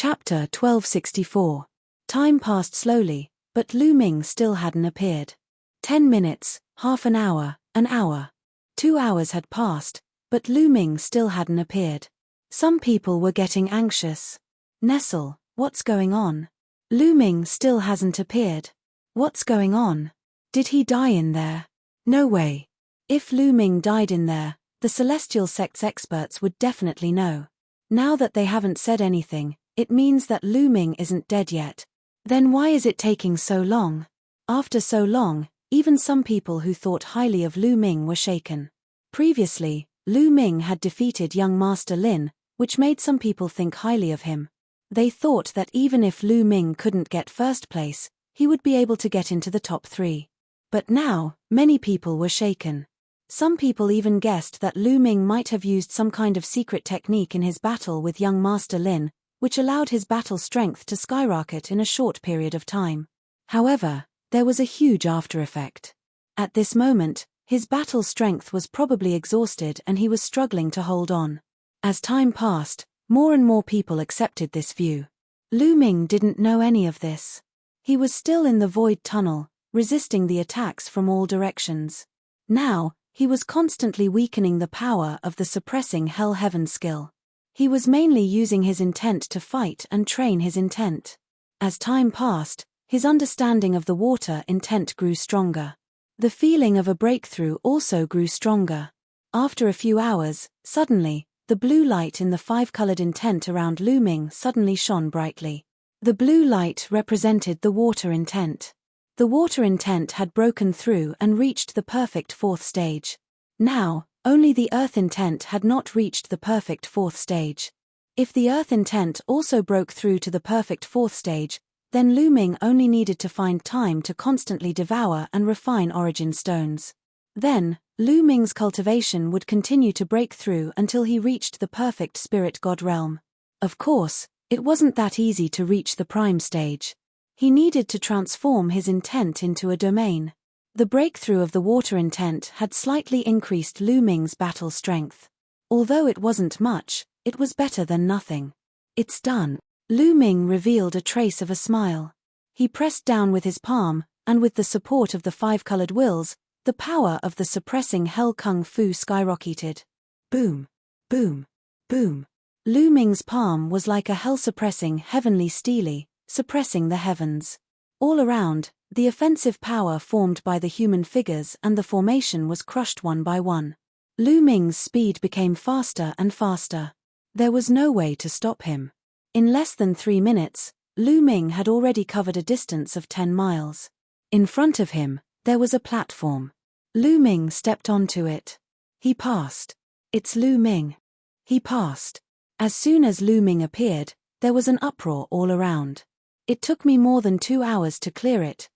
Chapter 1264. Time passed slowly, but Lu Ming still hadn't appeared. 10 minutes, half an hour, an hour. 2 hours had passed, but Lu Ming still hadn't appeared. Some people were getting anxious. Nestle, what's going on? Lu Ming still hasn't appeared. What's going on? Did he die in there? No way. If Lu Ming died in there, the Celestial Sect's experts would definitely know. Now that they haven't said anything, it means that Lu Ming isn't dead yet. Then why is it taking so long? After so long, even some people who thought highly of Lu Ming were shaken. Previously, Lu Ming had defeated young Master Lin, which made some people think highly of him. They thought that even if Lu Ming couldn't get first place, he would be able to get into the top 3. But now, many people were shaken. Some people even guessed that Lu Ming might have used some kind of secret technique in his battle with young Master Lin, which allowed his battle strength to skyrocket in a short period of time. However, there was a huge after effect. At this moment, his battle strength was probably exhausted and he was struggling to hold on. As time passed, more and more people accepted this view. Lu Ming didn't know any of this. He was still in the void tunnel, resisting the attacks from all directions. Now, he was constantly weakening the power of the suppressing Hell Heaven skill. He was mainly using his intent to fight and train his intent. As time passed, his understanding of the water intent grew stronger. The feeling of a breakthrough also grew stronger. After a few hours, suddenly, the blue light in the 5-colored intent around Lu Ming suddenly shone brightly. The blue light represented the water intent. The water intent had broken through and reached the perfect 4th stage. Now, only the earth intent had not reached the perfect 4th stage. If the earth intent also broke through to the perfect 4th stage, then Lu Ming only needed to find time to constantly devour and refine origin stones. Then, Lu Ming's cultivation would continue to break through until he reached the perfect spirit god realm. Of course, it wasn't that easy to reach the prime stage. He needed to transform his intent into a domain. The breakthrough of the water intent had slightly increased Lu Ming's battle strength. Although it wasn't much, it was better than nothing. It's done. Lu Ming revealed a trace of a smile. He pressed down with his palm, and with the support of the 5-colored wills, the power of the suppressing Hell Kung Fu skyrocketed. Boom, boom, boom. Lu Ming's palm was like a hell-suppressing heavenly stele, suppressing the heavens. All around, the offensive power formed by the human figures and the formation was crushed one by one. Lu Ming's speed became faster and faster. There was no way to stop him. In less than 3 minutes, Lu Ming had already covered a distance of 10 miles. In front of him, there was a platform. Lu Ming stepped onto it. He passed. It's Lu Ming. He passed. As soon as Lu Ming appeared, there was an uproar all around. It took me more than 2 hours to clear it.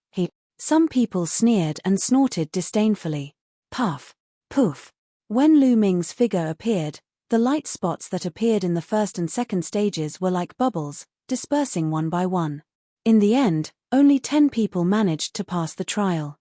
Some people sneered and snorted disdainfully. Puff, poof. When Lu Ming's figure appeared, the light spots that appeared in the 1st and 2nd stages were like bubbles, dispersing one by one. In the end, only 10 people managed to pass the trial.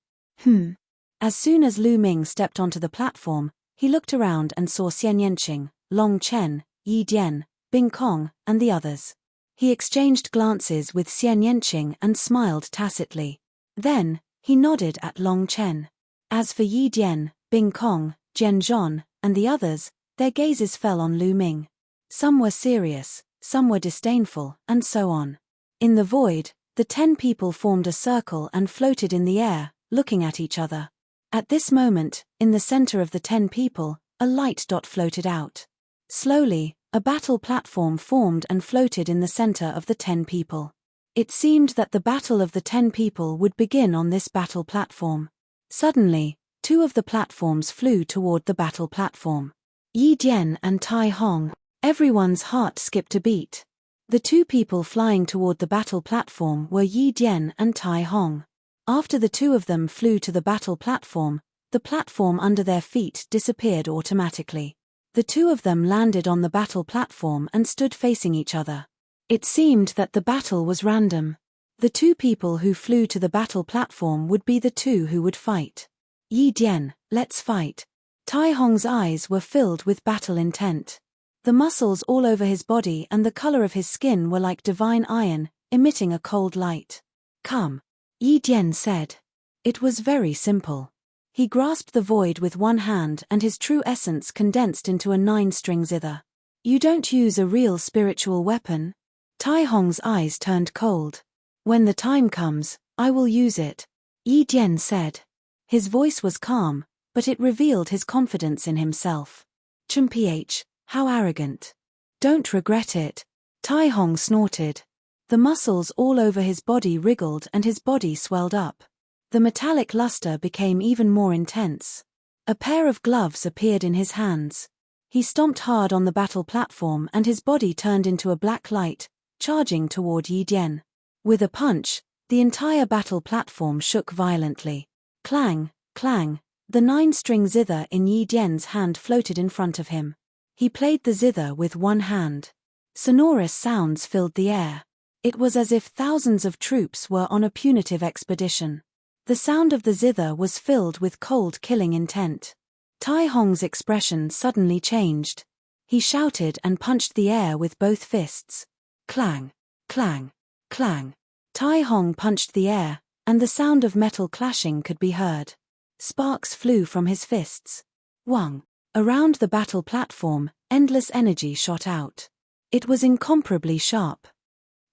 As soon as Lu Ming stepped onto the platform, he looked around and saw Xian Yanqing, Long Chen, Yi Dian, Bing Kong, and the others. He exchanged glances with Xian Yanqing and smiled tacitly. Then, he nodded at Long Chen. As for Yi Dian, Bing Kong, Jian Zhon, and the others, their gazes fell on Lu Ming. Some were serious, some were disdainful, and so on. In the void, the 10 people formed a circle and floated in the air, looking at each other. At this moment, in the center of the 10 people, a light dot floated out. Slowly, a battle platform formed and floated in the center of the 10 people. It seemed that the battle of the 10 people would begin on this battle platform. Suddenly, 2 of the platforms flew toward the battle platform. Yi Dian and Tai Hong. Everyone's heart skipped a beat. The 2 people flying toward the battle platform were Yi Dian and Tai Hong. After the 2 of them flew to the battle platform, the platform under their feet disappeared automatically. The 2 of them landed on the battle platform and stood facing each other. It seemed that the battle was random. The 2 people who flew to the battle platform would be the 2 who would fight. Yi Dian, let's fight. Tai Hong's eyes were filled with battle intent. The muscles all over his body and the color of his skin were like divine iron, emitting a cold light. "Come," Yi Dian said. It was very simple. He grasped the void with one hand and his true essence condensed into a 9-string zither. "You don't use a real spiritual weapon?" Tai Hong's eyes turned cold. "When the time comes, I will use it," Yi Dian said. His voice was calm, but it revealed his confidence in himself. "Chumph, how arrogant. Don't regret it," Tai Hong snorted. The muscles all over his body wriggled and his body swelled up. The metallic luster became even more intense. A pair of gloves appeared in his hands. He stomped hard on the battle platform and his body turned into a black light, charging toward Yi Dian. With a punch, the entire battle platform shook violently. Clang, clang, the 9-string zither in Yi Dian's hand floated in front of him. He played the zither with one hand. Sonorous sounds filled the air. It was as if thousands of troops were on a punitive expedition. The sound of the zither was filled with cold killing intent. Tai Hong's expression suddenly changed. He shouted and punched the air with both fists. Clang, clang, clang. Tai Hong punched the air, and the sound of metal clashing could be heard. Sparks flew from his fists. Wang. Around the battle platform, endless energy shot out. It was incomparably sharp.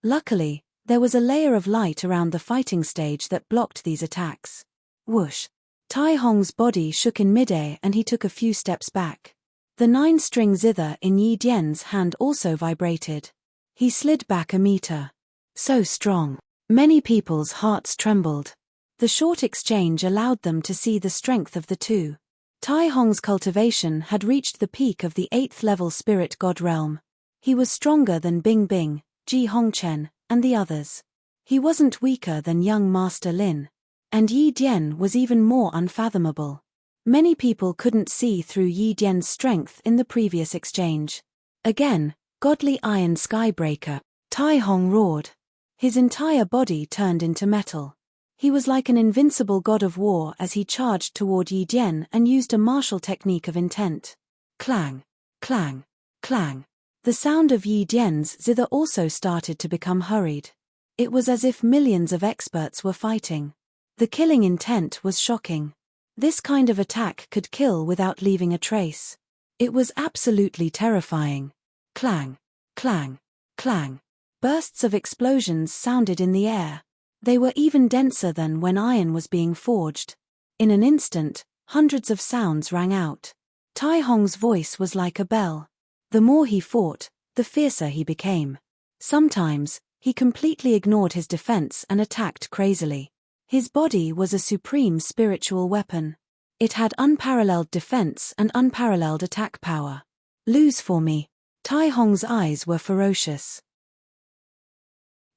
Luckily, there was a layer of light around the fighting stage that blocked these attacks. Whoosh! Tai Hong's body shook in midair and he took a few steps back. The 9-string zither in Yi Dian's hand also vibrated. He slid back a meter. So strong. Many people's hearts trembled. The short exchange allowed them to see the strength of the two. Tai Hong's cultivation had reached the peak of the 8th level spirit god realm. He was stronger than Bing Bing, Ji Hongchen, and the others. He wasn't weaker than young Master Lin. And Yi Dian was even more unfathomable. Many people couldn't see through Yi Dian's strength in the previous exchange. Again, godly iron skybreaker, Tai Hong roared. His entire body turned into metal. He was like an invincible god of war as he charged toward Yi Dian and used a martial technique of intent. Clang, clang, clang. The sound of Yi Dian's zither also started to become hurried. It was as if millions of experts were fighting. The killing intent was shocking. This kind of attack could kill without leaving a trace. It was absolutely terrifying. Clang, clang, clang. Bursts of explosions sounded in the air. They were even denser than when iron was being forged. In an instant, hundreds of sounds rang out. Tai Hong's voice was like a bell. The more he fought, the fiercer he became. Sometimes, he completely ignored his defense and attacked crazily. His body was a supreme spiritual weapon. It had unparalleled defense and unparalleled attack power. Lose for me. Tai Hong's eyes were ferocious.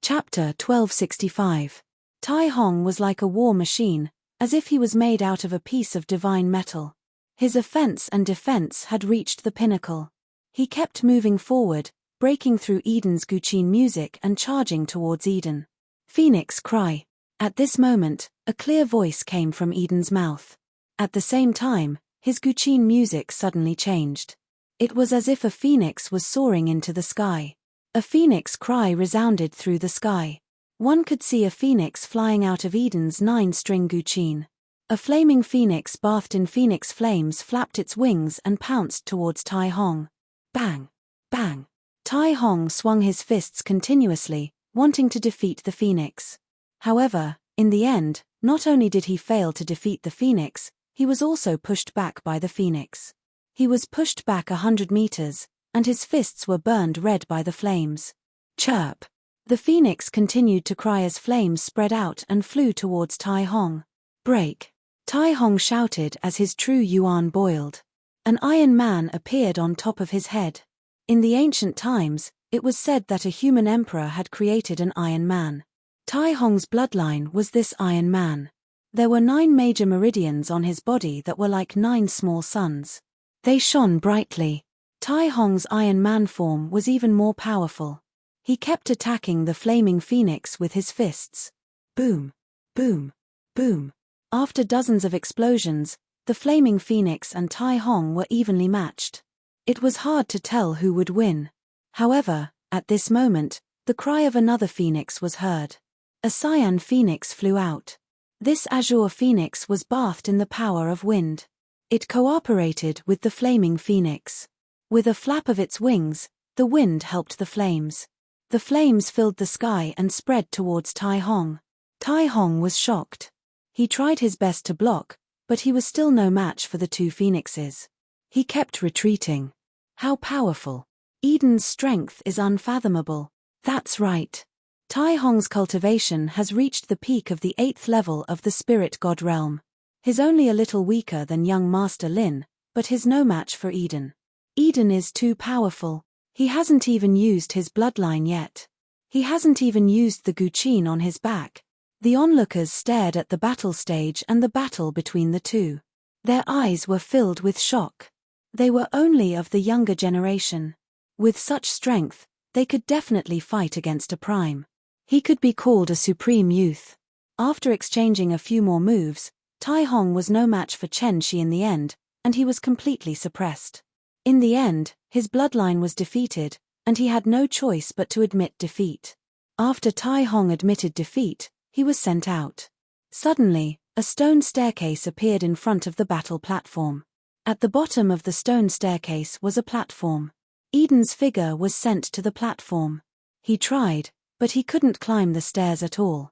Chapter 1265. Tai Hong was like a war machine, as if he was made out of a piece of divine metal. His offense and defense had reached the pinnacle. He kept moving forward, breaking through Eden's Guqin music and charging towards Eden. Phoenix cry. At this moment, a clear voice came from Eden's mouth. At the same time, his Guqin music suddenly changed. It was as if a phoenix was soaring into the sky. A phoenix cry resounded through the sky. One could see a phoenix flying out of Eden's 9-string Guqin. A flaming phoenix bathed in phoenix flames flapped its wings and pounced towards Tai Hong. Bang! Bang! Tai Hong swung his fists continuously, wanting to defeat the phoenix. However, in the end, not only did he fail to defeat the phoenix, he was also pushed back by the phoenix. He was pushed back 100 meters, and his fists were burned red by the flames. Chirp! The phoenix continued to cry as flames spread out and flew towards Tai Hong. Break! Tai Hong shouted as his true yuan boiled. An Iron Man appeared on top of his head. In the ancient times, it was said that a human emperor had created an Iron Man. Tai Hong's bloodline was this Iron Man. There were 9 major meridians on his body that were like 9 small suns. They shone brightly. Tai Hong's Iron Man form was even more powerful. He kept attacking the flaming phoenix with his fists. Boom! Boom! Boom! After dozens of explosions, the flaming phoenix and Tai Hong were evenly matched. It was hard to tell who would win. However, at this moment, the cry of another phoenix was heard. A cyan phoenix flew out. This azure phoenix was bathed in the power of wind. It cooperated with the flaming phoenix. With a flap of its wings, the wind helped the flames. The flames filled the sky and spread towards Tai Hong. Tai Hong was shocked. He tried his best to block, but he was still no match for the two phoenixes. He kept retreating. How powerful! Eden's strength is unfathomable. That's right. Tai Hong's cultivation has reached the peak of the 8th level of the spirit god realm. He's only a little weaker than young Master Lin, but he's no match for Eden. Eden is too powerful. He hasn't even used his bloodline yet. He hasn't even used the Guqin on his back. The onlookers stared at the battle stage and the battle between the two. Their eyes were filled with shock. They were only of the younger generation. With such strength, they could definitely fight against a prime. He could be called a supreme youth. After exchanging a few more moves, Tai Hong was no match for Chen Shi in the end, and he was completely suppressed. In the end, his bloodline was defeated, and he had no choice but to admit defeat. After Tai Hong admitted defeat, he was sent out. Suddenly, a stone staircase appeared in front of the battle platform. At the bottom of the stone staircase was a platform. Eden's figure was sent to the platform. He tried, but he couldn't climb the stairs at all.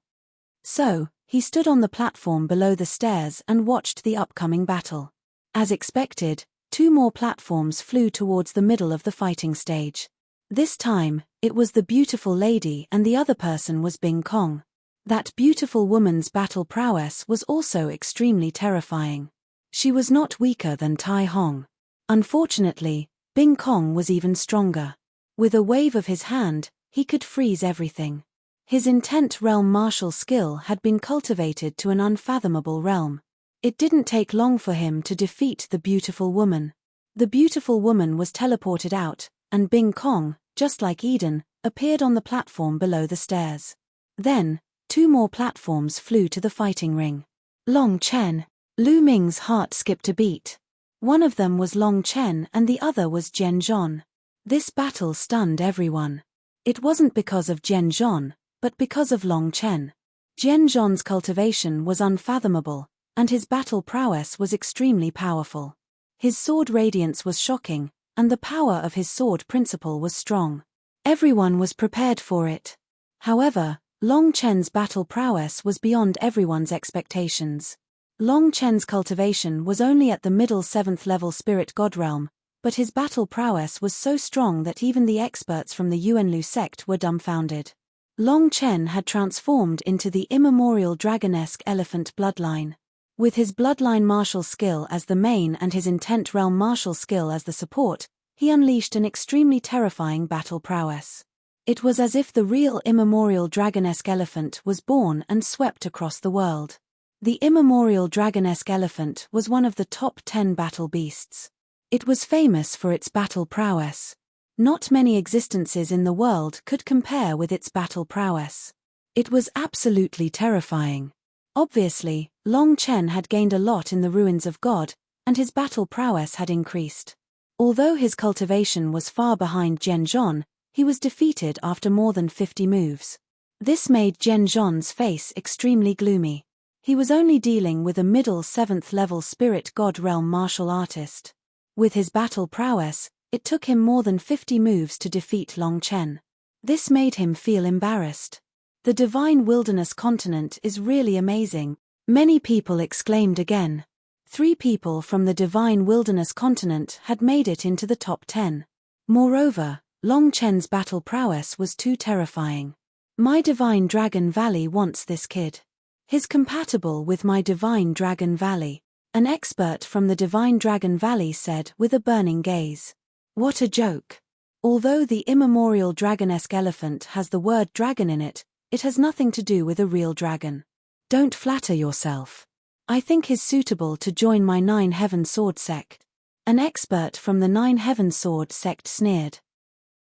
So, he stood on the platform below the stairs and watched the upcoming battle. As expected, 2 more platforms flew towards the middle of the fighting stage. This time, it was the beautiful lady and the other person was Bing Kong. That beautiful woman's battle prowess was also extremely terrifying. She was not weaker than Tai Hong. Unfortunately, Bing Kong was even stronger. With a wave of his hand, he could freeze everything. His intent realm martial skill had been cultivated to an unfathomable realm. It didn't take long for him to defeat the beautiful woman. The beautiful woman was teleported out, and Bing Kong, just like Eden, appeared on the platform below the stairs. Then, 2 more platforms flew to the fighting ring. Long Chen. Lu Ming's heart skipped a beat. One of them was Long Chen and the other was Jian Zhon. This battle stunned everyone. It wasn't because of Jian Zhon, but because of Long Chen. Jian Zhon's cultivation was unfathomable, and his battle prowess was extremely powerful. His sword radiance was shocking, and the power of his sword principle was strong. Everyone was prepared for it. However, Long Chen's battle prowess was beyond everyone's expectations. Long Chen's cultivation was only at the middle 7th level spirit god realm, but his battle prowess was so strong that even the experts from the Yuanlu sect were dumbfounded. Long Chen had transformed into the immemorial dragonesque elephant bloodline. With his bloodline martial skill as the main and his intent realm martial skill as the support, he unleashed an extremely terrifying battle prowess. It was as if the real immemorial dragonesque elephant was born and swept across the world. The immemorial dragonesque elephant was one of the top 10 battle beasts. It was famous for its battle prowess. Not many existences in the world could compare with its battle prowess. It was absolutely terrifying. Obviously, Long Chen had gained a lot in the ruins of God, and his battle prowess had increased. Although his cultivation was far behind Jian Zhon, he was defeated after more than 50 moves. This made Jian Zhon's face extremely gloomy. He was only dealing with a middle 7th level spirit god realm martial artist. With his battle prowess, it took him more than 50 moves to defeat Long Chen. This made him feel embarrassed. The divine wilderness continent is really amazing, many people exclaimed again. 3 people from the divine wilderness continent had made it into the top 10. Moreover, Long Chen's battle prowess was too terrifying. My divine dragon valley wants this kid. He's compatible with my divine dragon valley, an expert from the divine dragon valley said with a burning gaze. What a joke. Although the immemorial dragonesque elephant has the word dragon in it, it has nothing to do with a real dragon. Don't flatter yourself. I think he's suitable to join my 9 Heaven Sword sect. An expert from the 9 Heaven Sword sect sneered.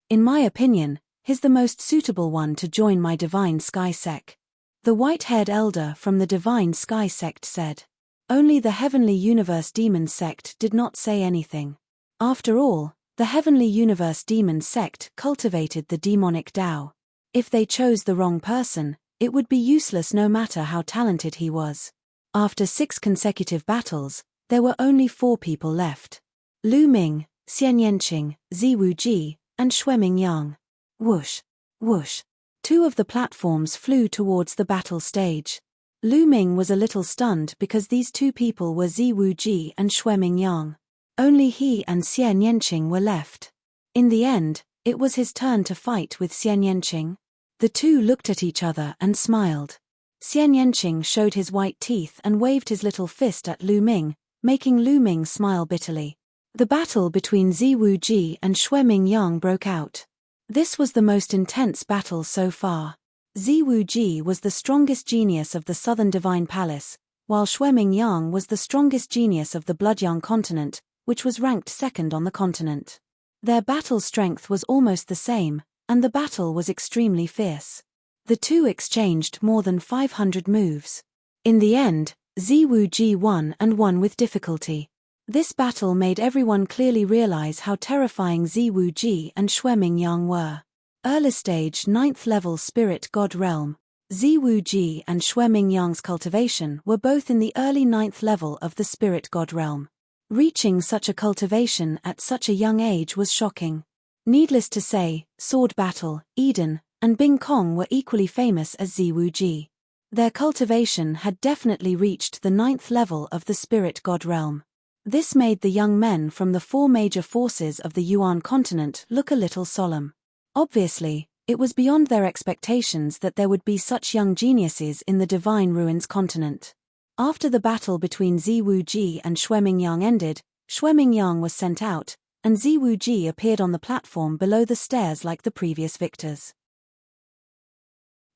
In my opinion, he's the most suitable one to join my Divine Sky sect. The white-haired elder from the Divine Sky sect said. Only the Heavenly Universe Demon sect did not say anything. After all, The Heavenly Universe Demon Sect cultivated the demonic Tao. If they chose the wrong person, it would be useless no matter how talented he was. After 6 consecutive battles, there were only 4 people left. Lu Ming, Xian Yanqing, Ziwu Ji, and Xueming Yang. Whoosh! Whoosh! 2 of the platforms flew towards the battle stage. Lu Ming was a little stunned because these 2 people were Ziwu Ji and Xueming Yang. Only he and Xian Yanqing were left. In the end, it was his turn to fight with Xian Yanqing. The 2 looked at each other and smiled. Xian Yanqing showed his white teeth and waved his little fist at Lu Ming, making Lu Ming smile bitterly. The battle between Ziwu Ji and Xueming Yang broke out. This was the most intense battle so far. Ziwu Ji was the strongest genius of the Southern Divine Palace, while Xueming Yang was the strongest genius of the Bloodyang continent, which was ranked 2nd on the continent. Their battle strength was almost the same, and the battle was extremely fierce. The 2 exchanged more than 500 moves. In the end, Ziwu Ji won and won with difficulty. This battle made everyone clearly realize how terrifying Ziwu Ji and Xueming Yang were. Early stage 9th level Spirit God Realm. Ziwu Ji and Xueming Yang's cultivation were both in the early 9th level of the Spirit God Realm. Reaching such a cultivation at such a young age was shocking. Needless to say, Sword Battle, Eden, and Bing Kong were equally famous as Ziwu Ji. Their cultivation had definitely reached the 9th level of the Spirit God Realm. This made the young men from the 4 major forces of the Yuan continent look a little solemn. Obviously, it was beyond their expectations that there would be such young geniuses in the Divine Ruins continent. After the battle between Ziwu Ji and Xueming Yang ended, Xueming Yang was sent out, and Ziwu Ji appeared on the platform below the stairs like the previous victors.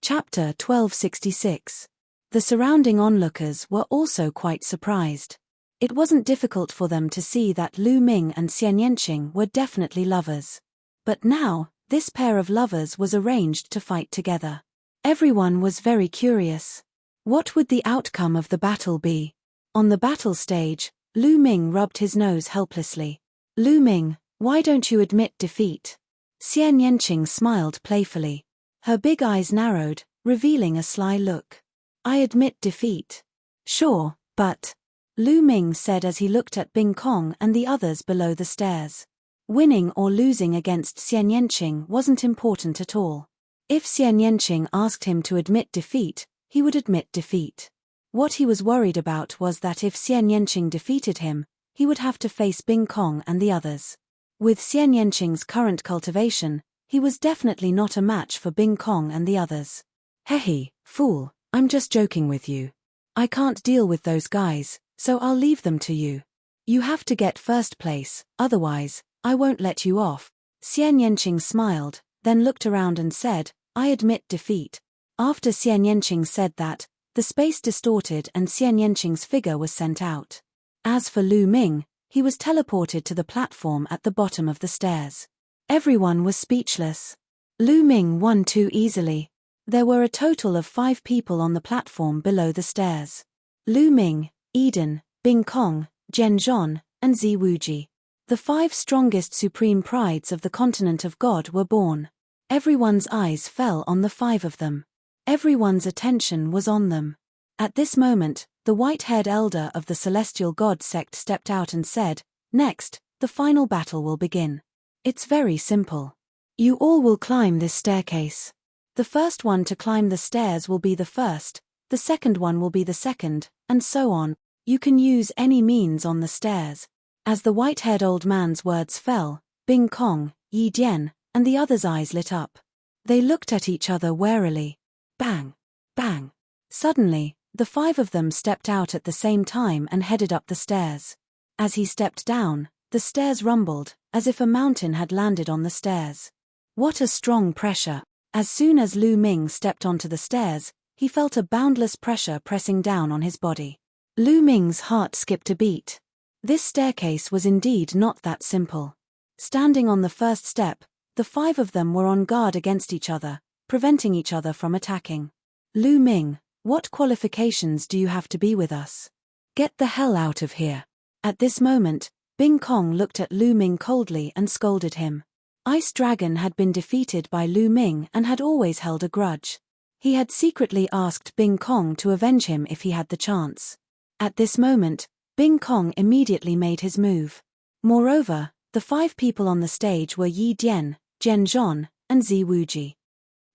Chapter 1266. The surrounding onlookers were also quite surprised. It wasn't difficult for them to see that Lu Ming and Xian Yanqing were definitely lovers. But now, this pair of lovers was arranged to fight together. Everyone was very curious. What would the outcome of the battle be? On the battle stage, Lu Ming rubbed his nose helplessly. Lu Ming, why don't you admit defeat? Xian Yanqing smiled playfully. Her big eyes narrowed, revealing a sly look. I admit defeat. Sure, but... Lu Ming said as he looked at Bing Kong and the others below the stairs. Winning or losing against Xian Yanqing wasn't important at all. If Xian Yanqing asked him to admit defeat, he would admit defeat. What he was worried about was that if Xian Yanqing defeated him, he would have to face Bing Kong and the others. With Xian Yanqing's current cultivation, he was definitely not a match for Bing Kong and the others. Hehe, fool, I'm just joking with you. I can't deal with those guys, so I'll leave them to you. You have to get first place, otherwise, I won't let you off. Xian Yanqing smiled, then looked around and said, I admit defeat. After Xian Yanqing said that, the space distorted and Xian Yanqing's figure was sent out. As for Lu Ming, he was teleported to the platform at the bottom of the stairs. Everyone was speechless. Lu Ming won too easily. There were a total of 5 people on the platform below the stairs. Lu Ming, Eden, Bing Kong, Zhen Zhon, and Ziwu Ji. The 5 strongest supreme prides of the continent of God were born. Everyone's eyes fell on the 5 of them. Everyone's attention was on them. At this moment, the white-haired elder of the celestial god sect stepped out and said, Next, the final battle will begin. It's very simple. You all will climb this staircase. The first one to climb the stairs will be the first, the second one will be the second, and so on. You can use any means on the stairs. As the white-haired old man's words fell, Bing Kong, Yi Dian, and the others' eyes lit up. They looked at each other warily. Bang! Bang! Suddenly, the 5 of them stepped out at the same time and headed up the stairs. As he stepped down, the stairs rumbled, as if a mountain had landed on the stairs. What a strong pressure! As soon as Lu Ming stepped onto the stairs, he felt a boundless pressure pressing down on his body. Lu Ming's heart skipped a beat. This staircase was indeed not that simple. Standing on the first step, the 5 of them were on guard against each other, preventing each other from attacking. Lu Ming, what qualifications do you have to be with us? Get the hell out of here. At this moment, Bing Kong looked at Lu Ming coldly and scolded him. Ice Dragon had been defeated by Lu Ming and had always held a grudge. He had secretly asked Bing Kong to avenge him if he had the chance. At this moment, Bing Kong immediately made his move. Moreover, the 5 people on the stage were Yi Dian, Jian Zhon, and Zi Wuji.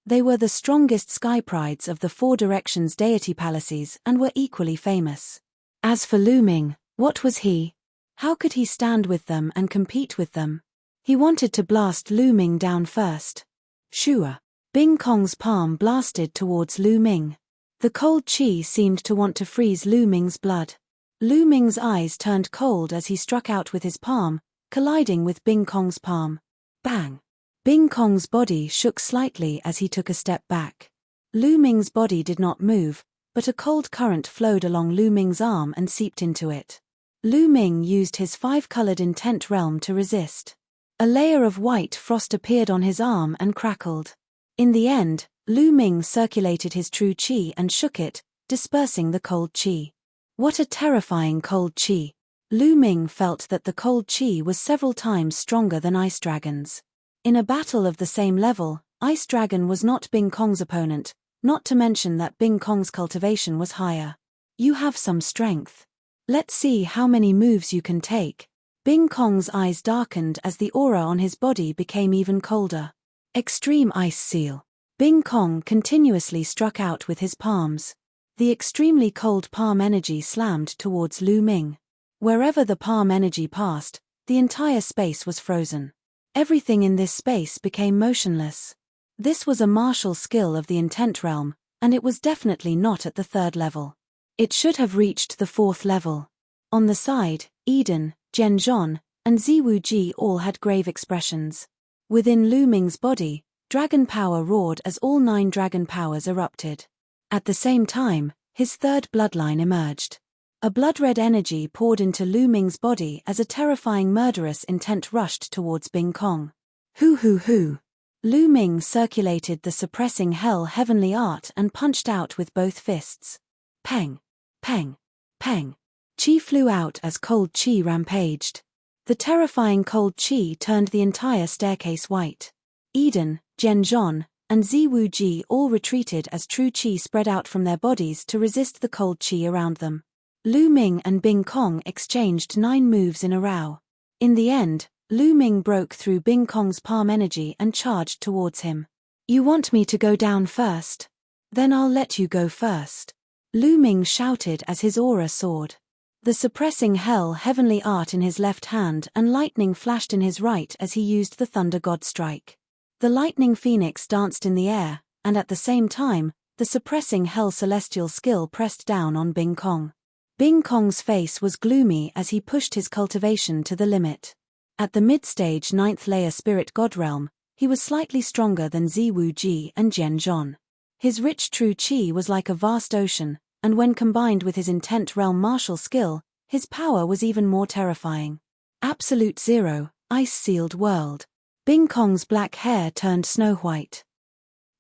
They were the strongest sky prides of the 4 directions deity palaces and were equally famous. As for Lu Ming, what was he? How could he stand with them and compete with them? He wanted to blast Lu Ming down first. Shua. Bing Kong's palm blasted towards Lu Ming. The cold chi seemed to want to freeze Lu Ming's blood. Lu Ming's eyes turned cold as he struck out with his palm, colliding with Bing Kong's palm. Bang! Bing Kong's body shook slightly as he took a step back. Lu Ming's body did not move, but a cold current flowed along Lu Ming's arm and seeped into it. Lu Ming used his 5-colored intent realm to resist. A layer of white frost appeared on his arm and crackled. In the end, Lu Ming circulated his true chi and shook it, dispersing the cold chi. What a terrifying cold chi! Lu Ming felt that the cold chi was several times stronger than Ice Dragon's. In a battle of the same level, Ice Dragon was not Bing Kong's opponent, not to mention that Bing Kong's cultivation was higher. You have some strength. Let's see how many moves you can take. Bing Kong's eyes darkened as the aura on his body became even colder. Extreme Ice Seal. Bing Kong continuously struck out with his palms. The extremely cold palm energy slammed towards Lu Ming. Wherever the palm energy passed, the entire space was frozen. Everything in this space became motionless. This was a martial skill of the intent realm, and it was definitely not at the 3rd level. It should have reached the 4th level. On the side, Eden, Jian Zhon, and Zi Wuji all had grave expressions. Within Lu Ming's body, dragon power roared as all 9 dragon powers erupted. At the same time, his 3rd bloodline emerged. A blood-red energy poured into Lu Ming's body as a terrifying murderous intent rushed towards Bing Kong. Hoo hoo hoo! Lu Ming circulated the suppressing hell heavenly art and punched out with both fists. Peng! Peng! Peng! Chi flew out as cold chi rampaged. The terrifying cold chi turned the entire staircase white. Eden, Jian Zhon, and Zi Wuji all retreated as true chi spread out from their bodies to resist the cold chi around them. Lu Ming and Bing Kong exchanged 9 moves in a row. In the end, Lu Ming broke through Bing Kong's palm energy and charged towards him. You want me to go down first? Then I'll let you go first. Lu Ming shouted as his aura soared. The suppressing hell heavenly art in his left hand and lightning flashed in his right as he used the Thunder God strike. The lightning phoenix danced in the air, and at the same time, the suppressing hell celestial skill pressed down on Bing Kong. Bing Kong's face was gloomy as he pushed his cultivation to the limit. At the mid-stage 9th layer spirit god realm, he was slightly stronger than Zi Wuji and Jian Zhon. His rich true chi was like a vast ocean, and when combined with his intent realm martial skill, his power was even more terrifying. Absolute Zero, ice-sealed world. Bing Kong's black hair turned snow-white.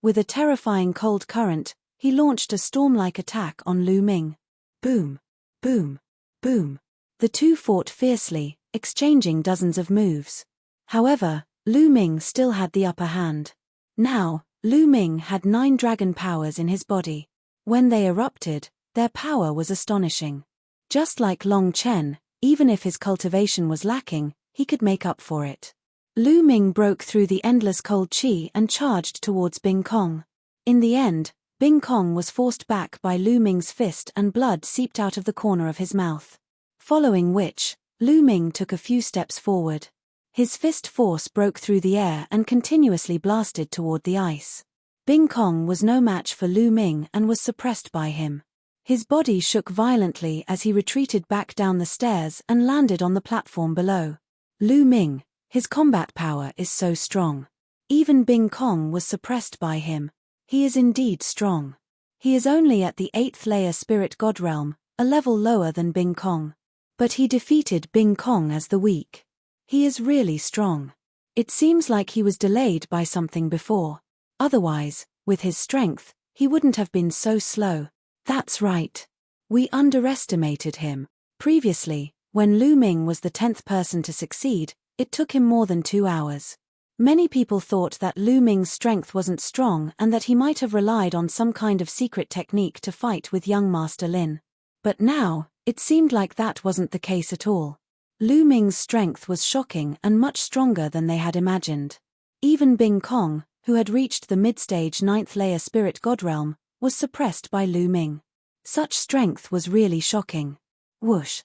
With a terrifying cold current, he launched a storm-like attack on Lu Ming. Boom! Boom! Boom! The two fought fiercely, exchanging dozens of moves. However, Lu Ming still had the upper hand. Now, Lu Ming had 9 dragon powers in his body. When they erupted, their power was astonishing. Just like Long Chen, even if his cultivation was lacking, he could make up for it. Lu Ming broke through the endless cold chi and charged towards Bing Kong. In the end, Bing Kong was forced back by Lu Ming's fist and blood seeped out of the corner of his mouth. Following which, Lu Ming took a few steps forward. His fist force broke through the air and continuously blasted toward the ice. Bing Kong was no match for Lu Ming and was suppressed by him. His body shook violently as he retreated back down the stairs and landed on the platform below. Lu Ming, his combat power is so strong. Even Bing Kong was suppressed by him. He is indeed strong. He is only at the 8th layer spirit god realm, a level lower than Bing Kong. But he defeated Bing Kong as the weak. He is really strong. It seems like he was delayed by something before. Otherwise, with his strength, he wouldn't have been so slow. That's right. We underestimated him. Previously, When Lu Ming was the 10th person to succeed, it took him more than 2 hours. Many people thought that Lu Ming's strength wasn't strong and that he might have relied on some kind of secret technique to fight with young Master Lin. But now, it seemed like that wasn't the case at all. Lu Ming's strength was shocking and much stronger than they had imagined. Even Bing Kong, who had reached the mid-stage 9th layer spirit god realm, was suppressed by Lu Ming. Such strength was really shocking. Whoosh.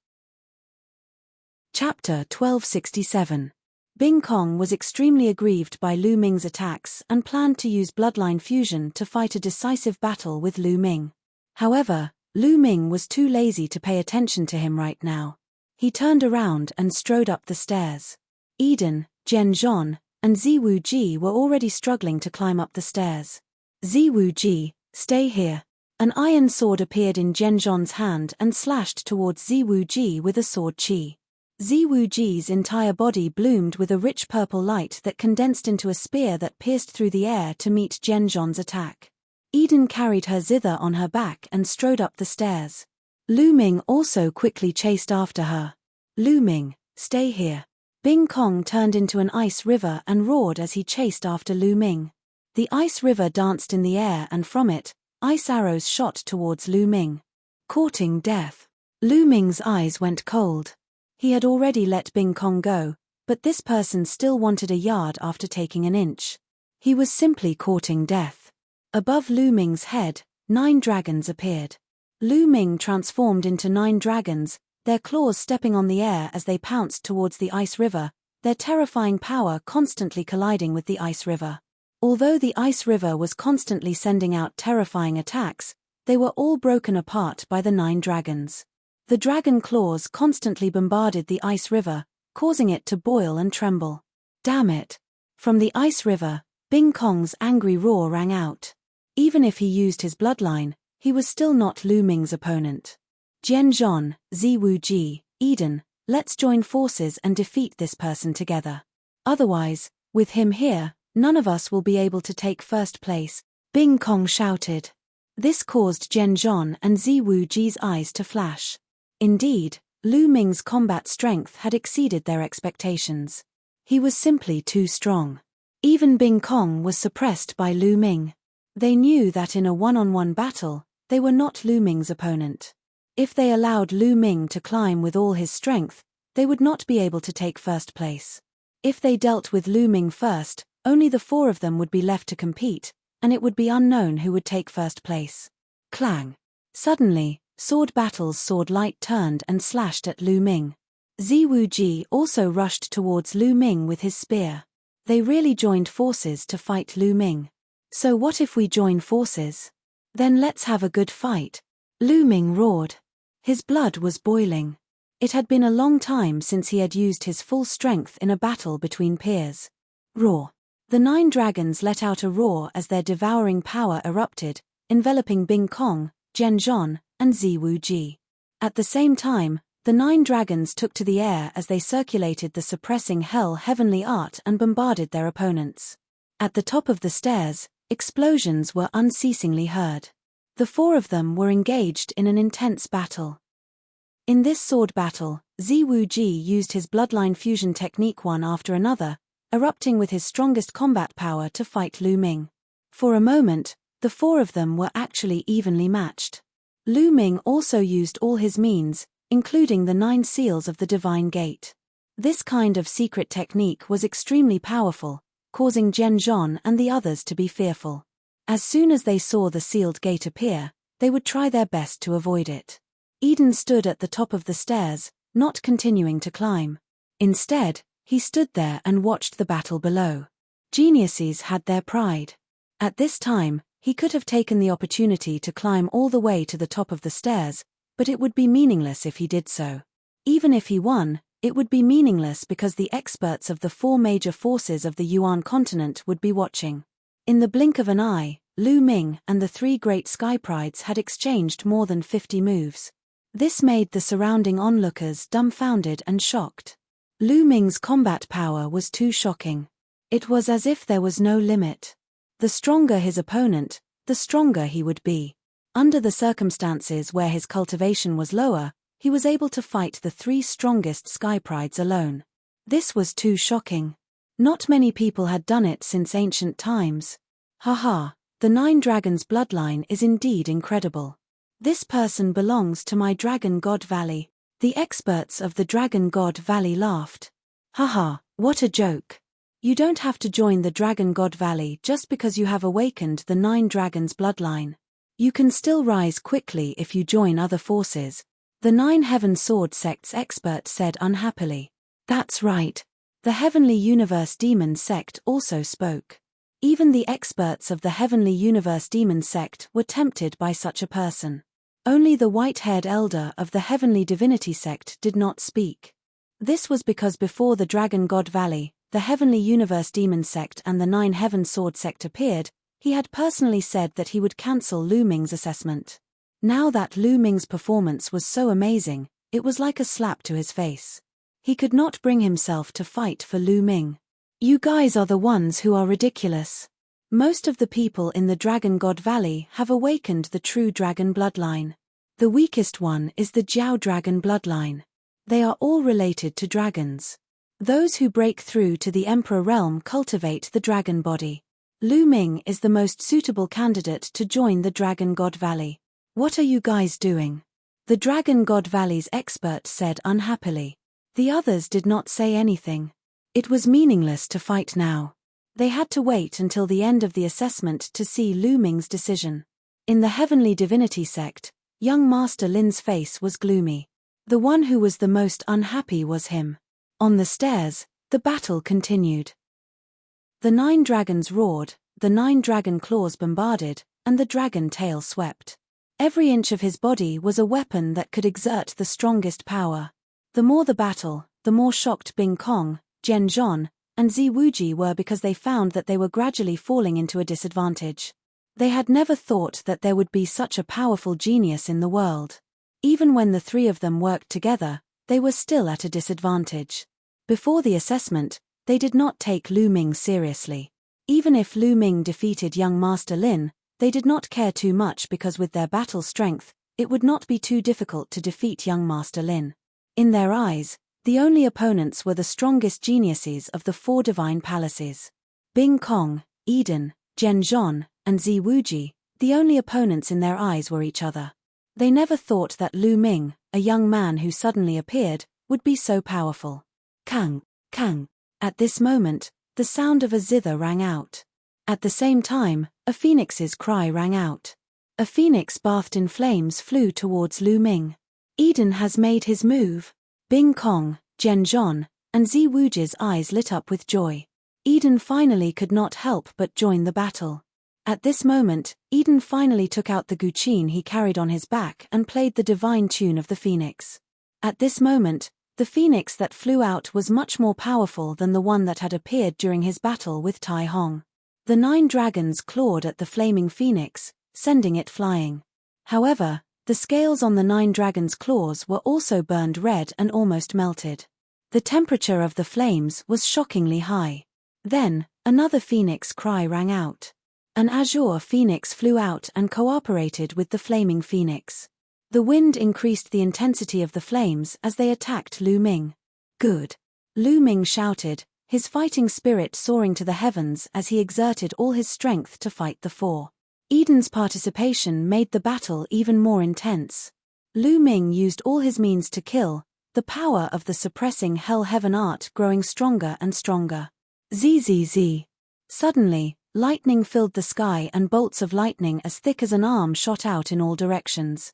Chapter 1267. Bing Kong was extremely aggrieved by Lu Ming's attacks and planned to use bloodline fusion to fight a decisive battle with Lu Ming. However, Lu Ming was too lazy to pay attention to him right now. He turned around and strode up the stairs. Eden, Jian Zhon, and Ziwu Ji were already struggling to climb up the stairs. Ziwu Ji, stay here. An iron sword appeared in Jian Zhon's hand and slashed towards Ziwu Ji with a sword chi. Ziwu Ji's entire body bloomed with a rich purple light that condensed into a spear that pierced through the air to meet Jian Zhon's attack. Eden carried her zither on her back and strode up the stairs. Lu Ming also quickly chased after her. Lu Ming, stay here. Bing Kong turned into an ice river and roared as he chased after Lu Ming. The ice river danced in the air and from it, ice arrows shot towards Lu Ming. Courting death. Lu Ming's eyes went cold. He had already let Bing Kong go, but this person still wanted a yard after taking an inch. He was simply courting death. Above Lu Ming's head, 9 dragons appeared. Lu Ming transformed into 9 dragons, their claws stepping on the air as they pounced towards the ice river, their terrifying power constantly colliding with the ice river. Although the ice river was constantly sending out terrifying attacks, they were all broken apart by the 9 dragons. The dragon claws constantly bombarded the ice river, causing it to boil and tremble. Damn it! From the ice river, Bing Kong's angry roar rang out. Even if he used his bloodline, he was still not Lu Ming's opponent. Jian Zhon, Ziwu Ji, Eden, let's join forces and defeat this person together. Otherwise, with him here, none of us will be able to take first place, Bing Kong shouted. This caused Jian Zhon and Ziwu Ji's eyes to flash. Indeed, Lu Ming's combat strength had exceeded their expectations. He was simply too strong. Even Bing Kong was suppressed by Lu Ming. They knew that in a one-on-one battle, they were not Lu Ming's opponent. If they allowed Lu Ming to climb with all his strength, they would not be able to take first place. If they dealt with Lu Ming first, only the 4 of them would be left to compete, and it would be unknown who would take first place. Clang. Suddenly, sword battle's sword light turned and slashed at Lu Ming. Ziwu Ji also rushed towards Lu Ming with his spear. They really joined forces to fight Lu Ming. So what if we join forces? Then let's have a good fight. Lu Ming roared. His blood was boiling. It had been a long time since he had used his full strength in a battle between peers. Roar. The 9 dragons let out a roar as their devouring power erupted, enveloping Bing Kong, Jian Zhon, and Ziwu Ji. At the same time, the 9 dragons took to the air as they circulated the suppressing hell heavenly art and bombarded their opponents. At the top of the stairs, explosions were unceasingly heard. The 4 of them were engaged in an intense battle. In this sword battle, Ziwu Ji used his bloodline fusion technique one after another, erupting with his strongest combat power to fight Lu Ming. For a moment, the 4 of them were actually evenly matched. Lu Ming also used all his means, including the 9 seals of the Divine Gate. This kind of secret technique was extremely powerful, causing Jian Zhon and the others to be fearful. As soon as they saw the sealed gate appear, they would try their best to avoid it. Eden stood at the top of the stairs, not continuing to climb. Instead, he stood there and watched the battle below. Geniuses had their pride. At this time, he could have taken the opportunity to climb all the way to the top of the stairs, but it would be meaningless if he did so. Even if he won, it would be meaningless because the experts of the 4 major forces of the Yuan continent would be watching. In the blink of an eye, Lu Ming and the 3 great sky prides had exchanged more than 50 moves. This made the surrounding onlookers dumbfounded and shocked. Lu Ming's combat power was too shocking. It was as if there was no limit. The stronger his opponent, the stronger he would be. Under the circumstances where his cultivation was lower, he was able to fight the 3 strongest sky prides alone. This was too shocking. Not many people had done it since ancient times. Haha, the 9 dragons bloodline is indeed incredible. This person belongs to my Dragon God Valley. The experts of the Dragon God Valley laughed. Haha, what a joke. You don't have to join the Dragon God Valley just because you have awakened the 9 dragons bloodline. You can still rise quickly if you join other forces, the 9 Heaven Sword Sect's expert said unhappily. That's right. The Heavenly Universe Demon Sect also spoke. Even the experts of the Heavenly Universe Demon Sect were tempted by such a person. Only the white-haired elder of the Heavenly Divinity Sect did not speak. This was because before the Dragon God Valley, the Heavenly Universe Demon Sect and the 9 Heaven Sword Sect appeared, he had personally said that he would cancel Lu Ming's assessment. Now that Lu Ming's performance was so amazing, it was like a slap to his face. He could not bring himself to fight for Lu Ming. You guys are the ones who are ridiculous. Most of the people in the Dragon God Valley have awakened the true dragon bloodline. The weakest one is the Jiao dragon bloodline. They are all related to dragons. Those who break through to the Emperor realm cultivate the dragon body. Lu Ming is the most suitable candidate to join the Dragon God Valley. What are you guys doing? The Dragon God Valley's expert said unhappily. The others did not say anything. It was meaningless to fight now. They had to wait until the end of the assessment to see Lu Ming's decision. In the Heavenly Divinity Sect, young Master Lin's face was gloomy. The one who was the most unhappy was him. On the stairs, the battle continued. The 9 dragons roared, the 9 dragon claws bombarded, and the dragon tail swept. Every inch of his body was a weapon that could exert the strongest power. The more the battle, the more shocked Bing Kong, Jian Zhon, and Zi Wuji were because they found that they were gradually falling into a disadvantage. They had never thought that there would be such a powerful genius in the world. Even when the 3 of them worked together, they were still at a disadvantage. Before the assessment, they did not take Lu Ming seriously. Even if Lu Ming defeated young Master Lin, they did not care too much because with their battle strength, it would not be too difficult to defeat young Master Lin. In their eyes, the only opponents were the strongest geniuses of the 4 divine palaces. Bing Kong, Eden, Jian Zhon, and Zi Wuji, the only opponents in their eyes were each other. They never thought that Lu Ming, a young man who suddenly appeared, would be so powerful. Kang, Kang. At this moment, the sound of a zither rang out. At the same time, a phoenix's cry rang out. A phoenix bathed in flames flew towards Lu Ming. Eden has made his move. Bing Kong, Jian Zhon, and Zi Wuji's eyes lit up with joy. Eden finally could not help but join the battle. At this moment, Eden finally took out the guqin he carried on his back and played the divine tune of the phoenix. At this moment, the phoenix that flew out was much more powerful than the one that had appeared during his battle with Tai Hong. The 9 dragons clawed at the flaming phoenix, sending it flying. However, the scales on the 9 dragons' claws were also burned red and almost melted. The temperature of the flames was shockingly high. Then, another phoenix cry rang out. An azure phoenix flew out and cooperated with the flaming phoenix. The wind increased the intensity of the flames as they attacked Lu Ming. Good. Lu Ming shouted, his fighting spirit soaring to the heavens as he exerted all his strength to fight the 4. Eden's participation made the battle even more intense. Lu Ming used all his means to kill, the power of the suppressing Hell Heaven art growing stronger and stronger. Zzz. Suddenly, lightning filled the sky and bolts of lightning as thick as an arm shot out in all directions.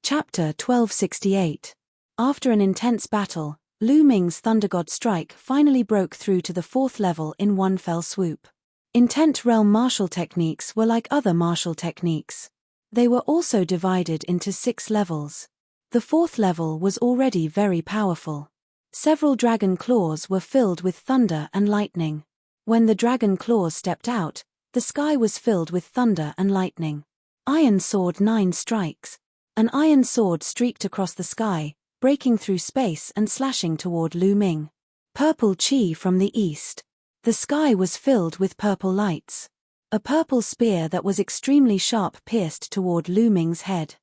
Chapter 1268. After an intense battle, Lu Ming's Thunder God strike finally broke through to the 4th level in one fell swoop. Intent realm martial techniques were like other martial techniques. They were also divided into 6 levels. The 4th level was already very powerful. Several dragon claws were filled with thunder and lightning. When the dragon claws stepped out, the sky was filled with thunder and lightning. Iron Sword 9 strikes. An iron sword streaked across the sky, breaking through space and slashing toward Lu Ming. Purple Chi from the east. The sky was filled with purple lights. A purple spear that was extremely sharp pierced toward Lu Ming's head.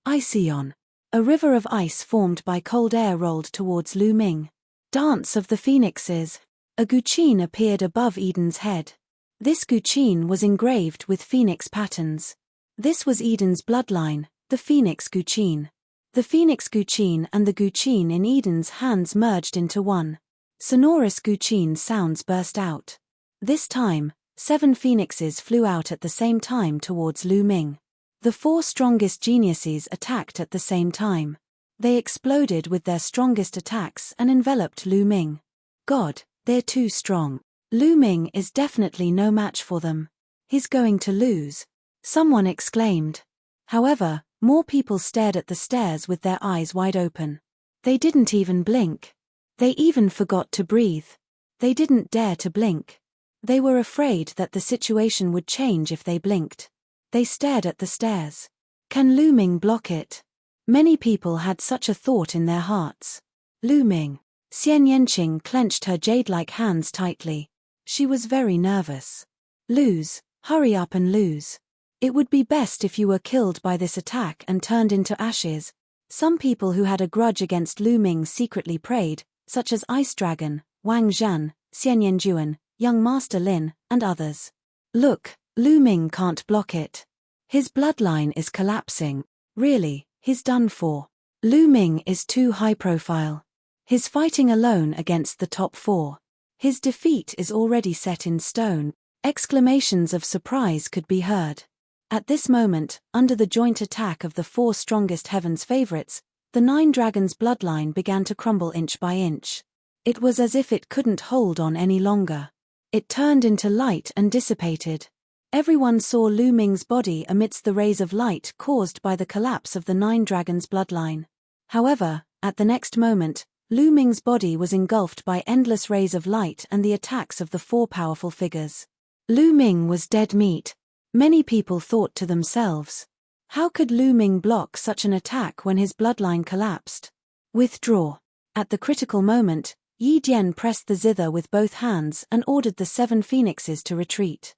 Iceon. A river of ice formed by cold air rolled towards Lu Ming. Dance of the Phoenixes. A guqin appeared above Eden's head. This guqin was engraved with phoenix patterns. This was Eden's bloodline, the Phoenix guqin. The Phoenix guqin and the guqin in Eden's hands merged into one. Sonorous guqin sounds burst out. This time, 7 phoenixes flew out at the same time towards Lu Ming. The 4 strongest geniuses attacked at the same time. They exploded with their strongest attacks and enveloped Lu Ming. God, they're too strong. Lu Ming is definitely no match for them. He's going to lose. Someone exclaimed. However, more people stared at the stairs with their eyes wide open. They didn't even blink. They even forgot to breathe. They didn't dare to blink. They were afraid that the situation would change if they blinked. They stared at the stairs. Can Lu Ming block it? Many people had such a thought in their hearts. Lu Ming. Xian Yanqing clenched her jade-like hands tightly. She was very nervous. Lose, hurry up and lose. It would be best if you were killed by this attack and turned into ashes. Some people who had a grudge against Lu Ming secretly prayed, such as Everdragon, Wang Zhan, Xian Yanjuan, young Master Lin, and others. Look, Lu Ming can't block it. His bloodline is collapsing. Really, he's done for. Lu Ming is too high profile. He's fighting alone against the top 4. His defeat is already set in stone. Exclamations of surprise could be heard. At this moment, under the joint attack of the 4 strongest heaven's favorites, the 9 dragons' bloodline began to crumble inch by inch. It was as if it couldn't hold on any longer. It turned into light and dissipated. Everyone saw Lu Ming's body amidst the rays of light caused by the collapse of the 9 dragons' bloodline. However, at the next moment, Lu Ming's body was engulfed by endless rays of light and the attacks of the 4 powerful figures. Lu Ming was dead meat. Many people thought to themselves, how could Lu Ming block such an attack when his bloodline collapsed? Withdraw. At the critical moment, Yi Dian pressed the zither with both hands and ordered the 7 phoenixes to retreat.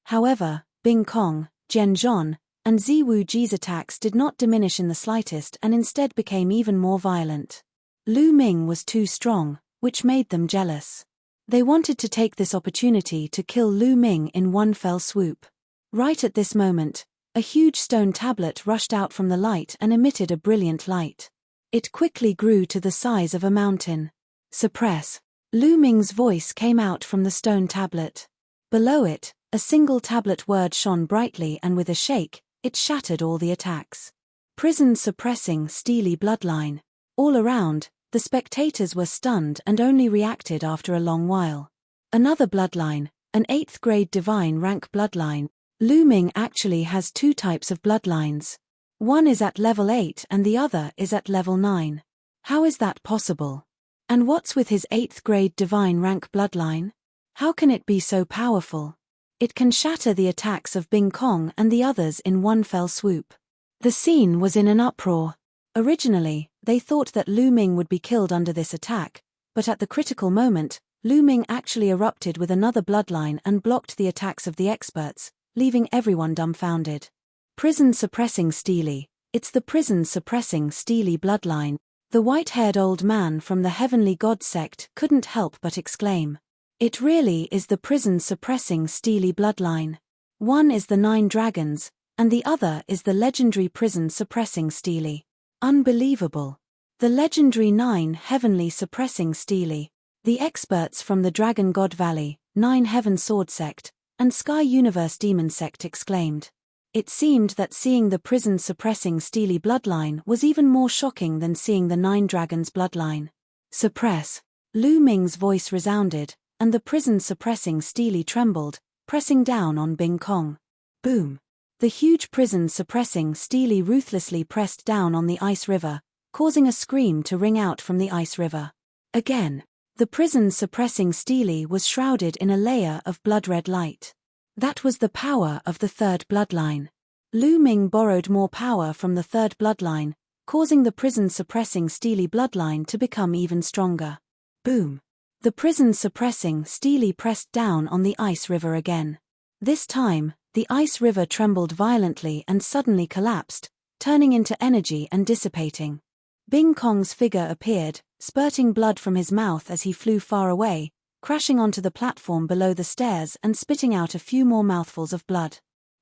However, Bing Kong, Jian Zhon, and Ziwu Ji's attacks did not diminish in the slightest and instead became even more violent. Lu Ming was too strong, which made them jealous. They wanted to take this opportunity to kill Lu Ming in one fell swoop. Right at this moment, a huge stone tablet rushed out from the light and emitted a brilliant light. It quickly grew to the size of a mountain. Suppress. Lu Ming's voice came out from the stone tablet. Below it, a single tablet word shone brightly and with a shake, it shattered all the attacks. Prison suppressing steely bloodline. All around, the spectators were stunned and only reacted after a long while. Another bloodline, an 8th grade divine rank bloodline. Lu Ming actually has 2 types of bloodlines. One is at level 8 and the other is at level 9. How is that possible? And what's with his 8th grade divine rank bloodline? How can it be so powerful? It can shatter the attacks of Bing Kong and the others in one fell swoop. The scene was in an uproar. Originally, they thought that Lu Ming would be killed under this attack, but at the critical moment, Lu Ming actually erupted with another bloodline and blocked the attacks of the experts, leaving everyone dumbfounded. Prison suppressing steely. It's the prison suppressing steely bloodline. The white-haired old man from the Heavenly God sect couldn't help but exclaim. It really is the prison suppressing steely bloodline. One is the 9 dragons, and the other is the legendary prison suppressing steely. Unbelievable. The legendary 9 heavenly suppressing steely. The experts from the Dragon God Valley, 9 Heaven Sword sect, and Sky Universe Demon sect exclaimed. It seemed that seeing the prison suppressing steely bloodline was even more shocking than seeing the 9 dragons bloodline. Suppress. Lu Ming's voice resounded, and the prison suppressing steely trembled, pressing down on Bing Kong. Boom. The huge prison suppressing steely ruthlessly pressed down on the ice river, causing a scream to ring out from the ice river. Again, the prison suppressing steely was shrouded in a layer of blood-red light. That was the power of the 3rd bloodline. Lu Ming borrowed more power from the 3rd bloodline, causing the prison suppressing steely bloodline to become even stronger. Boom. The prison suppressing steely pressed down on the ice river again. This time, the ice river trembled violently and suddenly collapsed, turning into energy and dissipating. Bing Kong's figure appeared, spurting blood from his mouth as he flew far away, crashing onto the platform below the stairs and spitting out a few more mouthfuls of blood.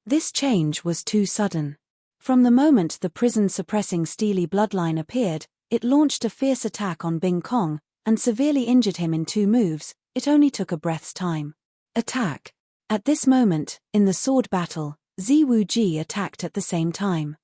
This change was too sudden. From the moment the prison-suppressing steely bloodline appeared, it launched a fierce attack on Bing Kong, and severely injured him in 2 moves. It only took a breath's time. Attack. At this moment, in the sword battle, Ziwu-ji attacked at the same time.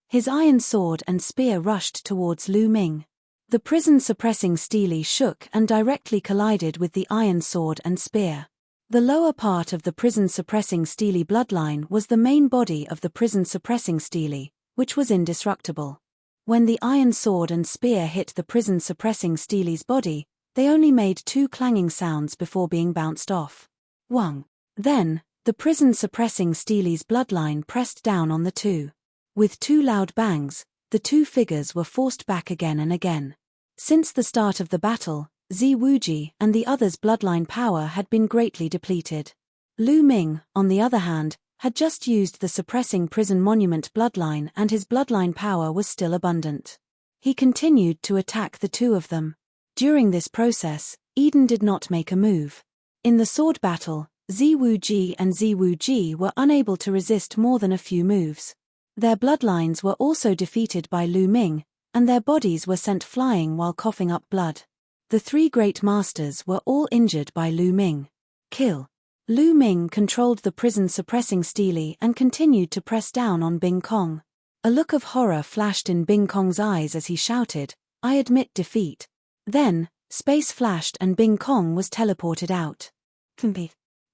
His iron sword and spear rushed towards Lu Ming. The prison-suppressing steely shook and directly collided with the iron sword and spear. The lower part of the prison-suppressing steely bloodline was the main body of the prison-suppressing steely, which was indestructible. When the iron sword and spear hit the prison-suppressing steely's body, they only made 2 clanging sounds before being bounced off. Wang. Then, the prison-suppressing steely's bloodline pressed down on the 2. With 2 loud bangs, the 2 figures were forced back again and again. Since the start of the battle, Ziwu-ji and the others' bloodline power had been greatly depleted. Lu Ming, on the other hand, had just used the suppressing prison monument bloodline and his bloodline power was still abundant. He continued to attack the 2 of them. During this process, Eden did not make a move. In the sword battle, Ziwu-ji and Ziwu-ji were unable to resist more than a few moves. Their bloodlines were also defeated by Lu Ming, and their bodies were sent flying while coughing up blood. The 3 great masters were all injured by Lu Ming. Kill. Lu Ming controlled the prison-suppressing steely and continued to press down on Bing Kong. A look of horror flashed in Bing Kong's eyes as he shouted, "I admit defeat." Then, space flashed and Bing Kong was teleported out.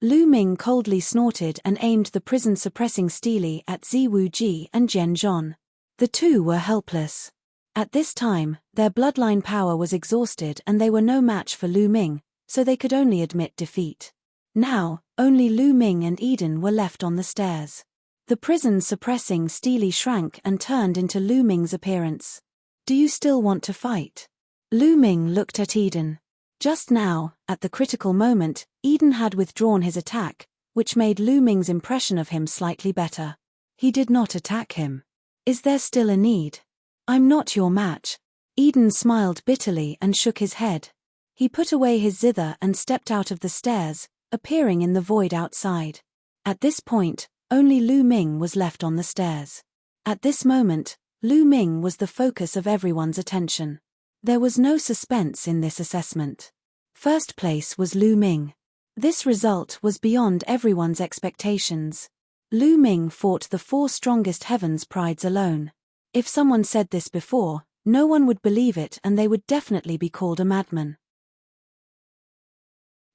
Lu Ming coldly snorted and aimed the prison-suppressing steely at Ziwu-ji and Jian Zhon. The 2 were helpless. At this time, their bloodline power was exhausted and they were no match for Lu Ming, so they could only admit defeat. Now, only Lu Ming and Eden were left on the stairs. The prison-suppressing steely shrank and turned into Lu Ming's appearance. "Do you still want to fight?" Lu Ming looked at Eden. Just now, at the critical moment, Eden had withdrawn his attack, which made Lu Ming's impression of him slightly better. He did not attack him. "Is there still a need?" "I'm not your match." Eden smiled bitterly and shook his head. He put away his zither and stepped out of the stairs, appearing in the void outside. At this point, only Lu Ming was left on the stairs. At this moment, Lu Ming was the focus of everyone's attention. There was no suspense in this assessment. First place was Lu Ming. This result was beyond everyone's expectations. Lu Ming fought the 4 strongest heavens prides alone. If someone said this before, no one would believe it and they would definitely be called a madman.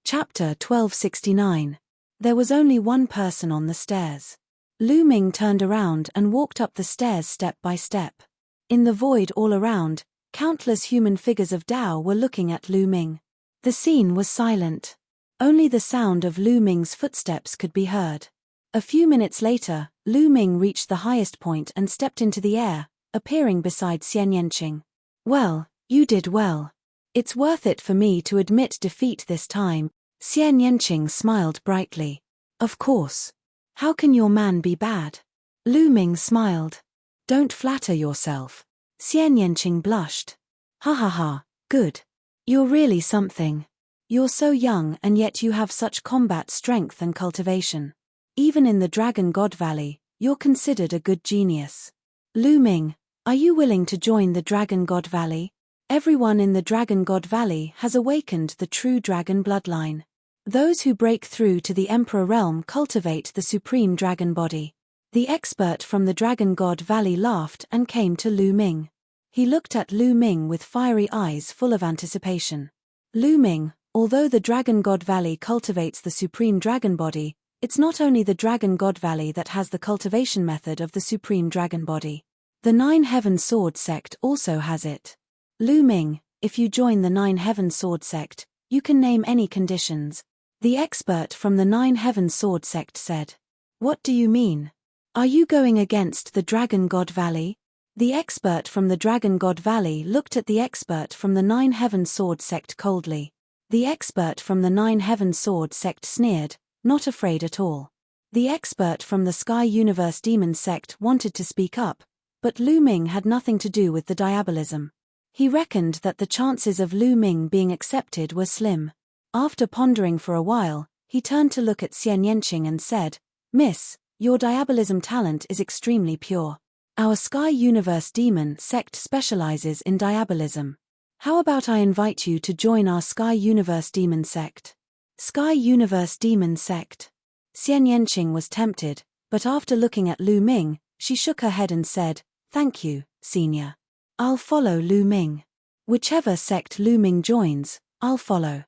Chapter 1269. There was only one person on the stairs. Lu Ming turned around and walked up the stairs step by step. In the void all around, countless human figures of Tao were looking at Lu Ming. The scene was silent. Only the sound of Lu Ming's footsteps could be heard. A few minutes later, Lu Ming reached the highest point and stepped into the air, appearing beside Xian Yanqing. "Well, you did well. It's worth it for me to admit defeat this time." Xian Yanqing smiled brightly. "Of course. How can your man be bad?" Lu Ming smiled. "Don't flatter yourself." Xian Yanqing blushed. "Ha ha ha, good. You're really something. You're so young and yet you have such combat strength and cultivation. Even in the Dragon God Valley, you're considered a good genius. Lu Ming, are you willing to join the Dragon God Valley? Everyone in the Dragon God Valley has awakened the true dragon bloodline. Those who break through to the Emperor Realm cultivate the supreme dragon body." The expert from the Dragon God Valley laughed and came to Lu Ming. He looked at Lu Ming with fiery eyes full of anticipation. "Lu Ming, although the Dragon God Valley cultivates the supreme dragon body, it's not only the Dragon God Valley that has the cultivation method of the supreme dragon body. The 9 Heaven Sword sect also has it. Lu Ming, if you join the 9 Heaven Sword sect, you can name any conditions." The expert from the 9 Heaven Sword sect said. "What do you mean? Are you going against the Dragon God Valley?" The expert from the Dragon God Valley looked at the expert from the 9 Heaven Sword sect coldly. The expert from the 9 Heaven Sword sect sneered, not afraid at all. The expert from the Sky Universe Demon sect wanted to speak up, but Lu Ming had nothing to do with the diabolism. He reckoned that the chances of Lu Ming being accepted were slim. After pondering for a while, he turned to look at Xian Yanqing and said, "Miss, your diabolism talent is extremely pure. Our Sky Universe Demon sect specializes in diabolism. How about I invite you to join our Sky Universe Demon sect?" Sky Universe Demon sect. Xian Yanqing was tempted, but after looking at Lu Ming, she shook her head and said, "Thank you, senior. I'll follow Lu Ming. Whichever sect Lu Ming joins, I'll follow."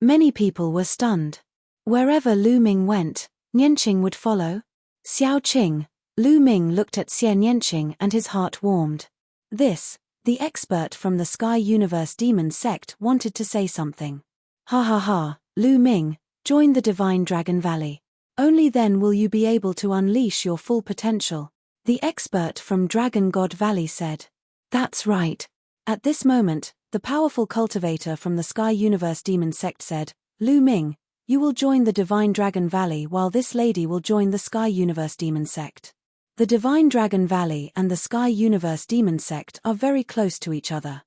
Many people were stunned. Wherever Lu Ming went, Yanqing would follow? Xiao Qing. Lu Ming looked at Xian Yanqing and his heart warmed. The expert from the Sky Universe Demon sect wanted to say something. "Ha ha ha, Lu Ming, join the Divine Dragon Valley. Only then will you be able to unleash your full potential," the expert from Dragon God Valley said. "That's right." At this moment, the powerful cultivator from the Sky Universe Demon sect said, "Lu Ming, you will join the Divine Dragon Valley while this lady will join the Sky Universe Demon sect. The Divine Dragon Valley and the Sky Universe Demon sect are very close to each other.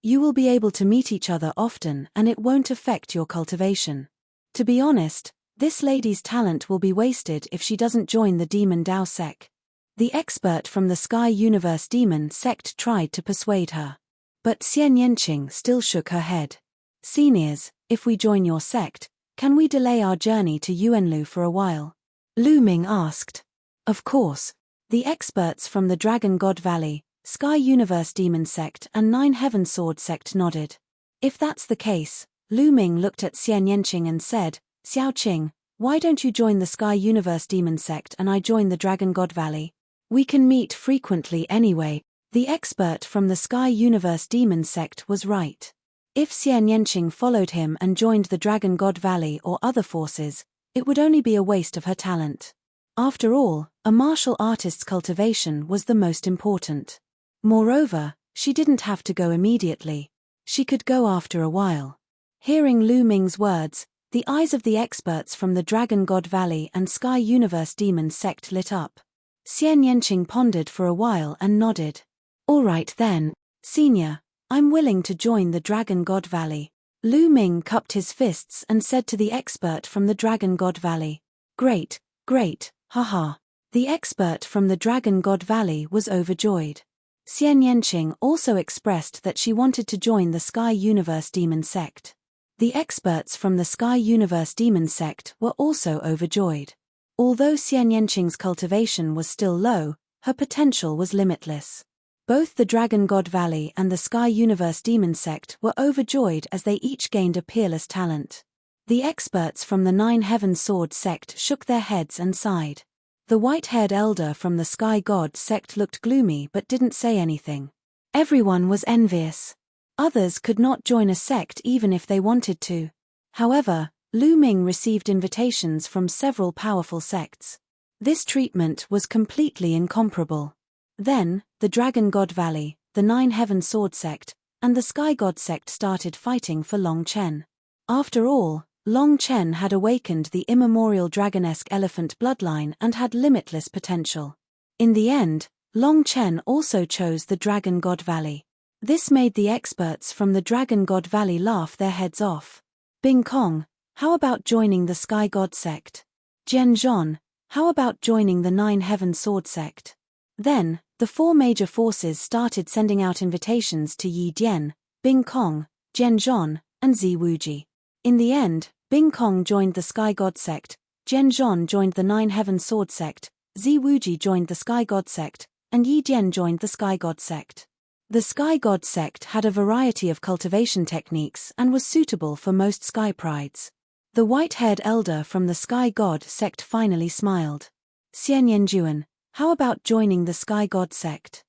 You will be able to meet each other often and it won't affect your cultivation. To be honest, this lady's talent will be wasted if she doesn't join the Demon Dao sect." The expert from the Sky Universe Demon sect tried to persuade her. But Xian Yanqing still shook her head. "Seniors, if we join your sect, can we delay our journey to Yuanlu for a while?" Lu Ming asked. Of course. The experts from the Dragon God Valley, Sky Universe Demon sect and Nine Heaven Sword sect nodded. If that's the case, Lu Ming looked at Xian Yanqing and said, "Xiao Qing, why don't you join the Sky Universe Demon sect and I join the Dragon God Valley? We can meet frequently anyway." The expert from the Sky Universe Demon sect was right. If Xian Yanqing followed him and joined the Dragon God Valley or other forces, it would only be a waste of her talent. After all, a martial artist's cultivation was the most important. Moreover, she didn't have to go immediately. She could go after a while. Hearing Lu Ming's words, the eyes of the experts from the Dragon God Valley and Sky Universe Demon sect lit up. Xian Yanqing pondered for a while and nodded. "All right then, senior, I'm willing to join the Dragon God Valley." Lu Ming cupped his fists and said to the expert from the Dragon God Valley, "Great, great, haha." The expert from the Dragon God Valley was overjoyed. Xian Yanqing also expressed that she wanted to join the Sky Universe Demon sect. The experts from the Sky Universe Demon sect were also overjoyed. Although Xian Yanqing's cultivation was still low, her potential was limitless. Both the Dragon God Valley and the Sky Universe Demon sect were overjoyed as they each gained a peerless talent. The experts from the Nine Heaven Sword sect shook their heads and sighed. The white-haired elder from the Sky God sect looked gloomy but didn't say anything. Everyone was envious. Others could not join a sect even if they wanted to. However, Lu Ming received invitations from several powerful sects. This treatment was completely incomparable. Then, the Dragon God Valley, the Nine Heaven Sword sect, and the Sky God sect started fighting for Long Chen. After all, Long Chen had awakened the immemorial dragonesque elephant bloodline and had limitless potential. In the end, Long Chen also chose the Dragon God Valley. This made the experts from the Dragon God Valley laugh their heads off. Bing Kong, how about joining the Sky God sect? Jian Zhon, how about joining the Nine Heaven Sword sect? Then, the four major forces started sending out invitations to Yi Dian, Bing Kong, Jian Zhon, and Zi Wuji. In the end, Bing Kong joined the Sky God sect, Jian Zhon joined the Nine Heaven Sword sect, Zi Wuji joined the Sky God sect, and Yi Dian joined the Sky God sect. The Sky God sect had a variety of cultivation techniques and was suitable for most Sky Prides. The white-haired elder from the Sky God sect finally smiled. Xian Yanjuan, how about joining the Sky God sect?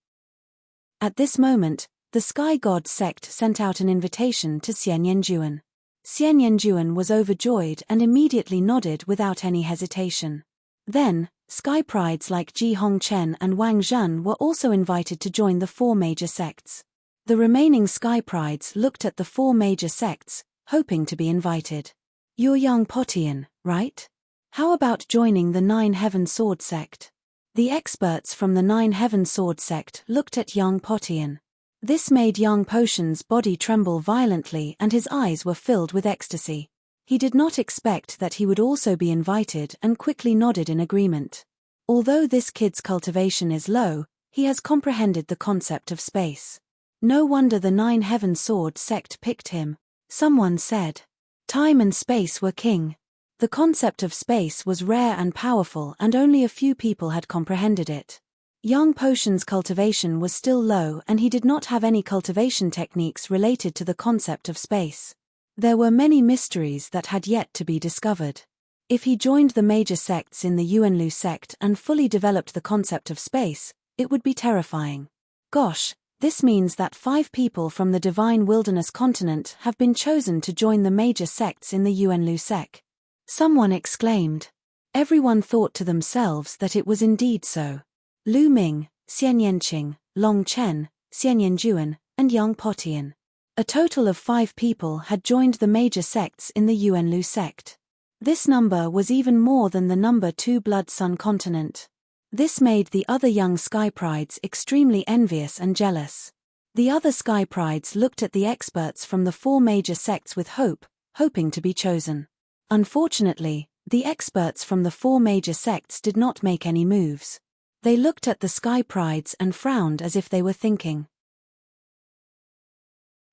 At this moment, the Sky God sect sent out an invitation to Xian Yanjuan. Xian Yanjuan was overjoyed and immediately nodded without any hesitation. Then, Sky Prides like Ji Hongchen and Wang Zhen were also invited to join the four major sects. The remaining Sky Prides looked at the four major sects, hoping to be invited. "You're young Potian, right?" How about joining the Nine Heaven Sword sect? The experts from the Nine Heaven Sword sect looked at young Potian. This made young Potion's body tremble violently and his eyes were filled with ecstasy. He did not expect that he would also be invited and quickly nodded in agreement. Although this kid's cultivation is low, he has comprehended the concept of space. No wonder the Nine Heaven Sword sect picked him. Someone said. Time and space were king. The concept of space was rare and powerful and only a few people had comprehended it. Young Potion's cultivation was still low and he did not have any cultivation techniques related to the concept of space. There were many mysteries that had yet to be discovered. If he joined the major sects in the Yuanlu sect and fully developed the concept of space, it would be terrifying. Gosh, this means that 5 people from the Divine Wilderness continent have been chosen to join the major sects in the Yuanlu sect. Someone exclaimed. Everyone thought to themselves that it was indeed so. Lu Ming, Xian Yanqing, Long Chen, Xian Yanjuan, and Yang Potian. A total of 5 people had joined the major sects in the Yuanlu sect. This number was even more than the number 2 Blood Sun continent. This made the other young Sky Prides extremely envious and jealous. The other Sky Prides looked at the experts from the 4 major sects with hope, hoping to be chosen. Unfortunately, the experts from the 4 major sects did not make any moves. They looked at the Sky Prides and frowned as if they were thinking.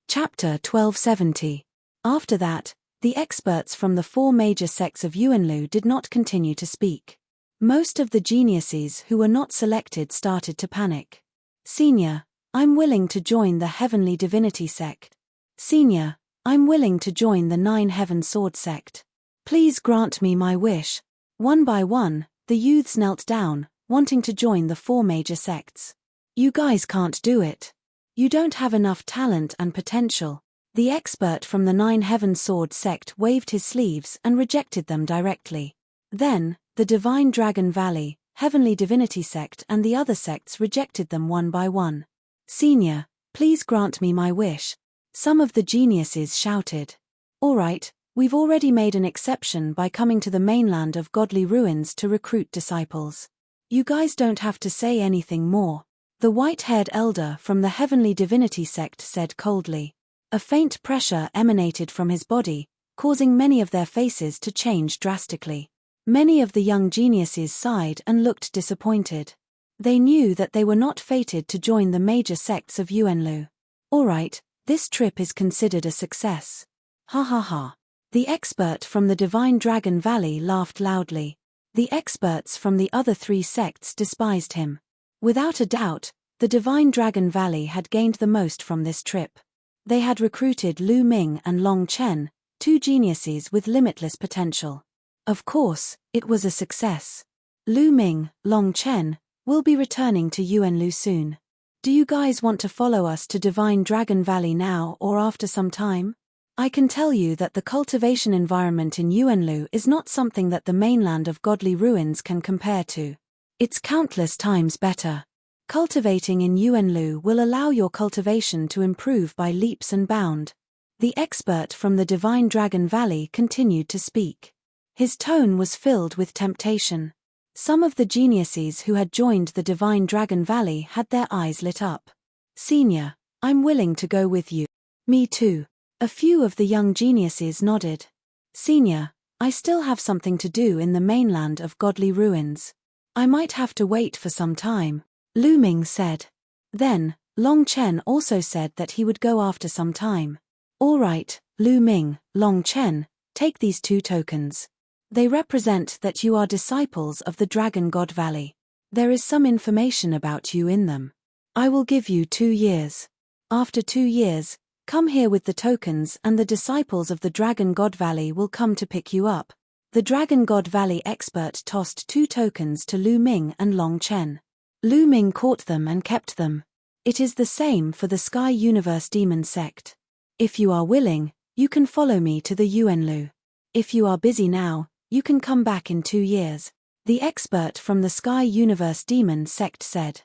Chapter 1270. After that, the experts from the 4 major sects of Yuanlu did not continue to speak. Most of the geniuses who were not selected started to panic. Senior, I'm willing to join the Heavenly Divinity sect. Senior, I'm willing to join the Nine Heaven Sword sect. Please grant me my wish. One by one, the youths knelt down, wanting to join the 4 major sects. You guys can't do it. You don't have enough talent and potential. The expert from the Nine Heaven Sword sect waved his sleeves and rejected them directly. Then, the Divine Dragon Valley, Heavenly Divinity sect and the other sects rejected them one by one. Senior, please grant me my wish. Some of the geniuses shouted. All right. We've already made an exception by coming to the mainland of Godly Ruins to recruit disciples. You guys don't have to say anything more. The white-haired elder from the Heavenly Divinity sect said coldly. A faint pressure emanated from his body, causing many of their faces to change drastically. Many of the young geniuses sighed and looked disappointed. They knew that they were not fated to join the major sects of Yuanlu. All right, this trip is considered a success. Ha ha ha. The expert from the Divine Dragon Valley laughed loudly. The experts from the other 3 sects despised him. Without a doubt, the Divine Dragon Valley had gained the most from this trip. They had recruited Lu Ming and Long Chen, 2 geniuses with limitless potential. Of course, it was a success. Lu Ming, Long Chen, will be returning to Yuanlu soon. Do you guys want to follow us to Divine Dragon Valley now or after some time? I can tell you that the cultivation environment in Yuanlu is not something that the mainland of Godly Ruins can compare to. It's countless times better. Cultivating in Yuanlu will allow your cultivation to improve by leaps and bounds. The expert from the Divine Dragon Valley continued to speak. His tone was filled with temptation. Some of the geniuses who had joined the Divine Dragon Valley had their eyes lit up. Senior, I'm willing to go with you. Me too. A few of the young geniuses nodded. Senior, I still have something to do in the mainland of Godly Ruins. I might have to wait for some time, Lu Ming said. Then, Long Chen also said that he would go after some time. All right, Lu Ming, Long Chen, take these 2 tokens. They represent that you are disciples of the Dragon God Valley. There is some information about you in them. I will give you 2 years. After 2 years, come here with the tokens and the disciples of the Dragon God Valley will come to pick you up. The Dragon God Valley expert tossed 2 tokens to Lu Ming and Long Chen. Lu Ming caught them and kept them. It is the same for the Sky Universe Demon sect. If you are willing, you can follow me to the Yuanlu. If you are busy now, you can come back in 2 years, the expert from the Sky Universe Demon sect said.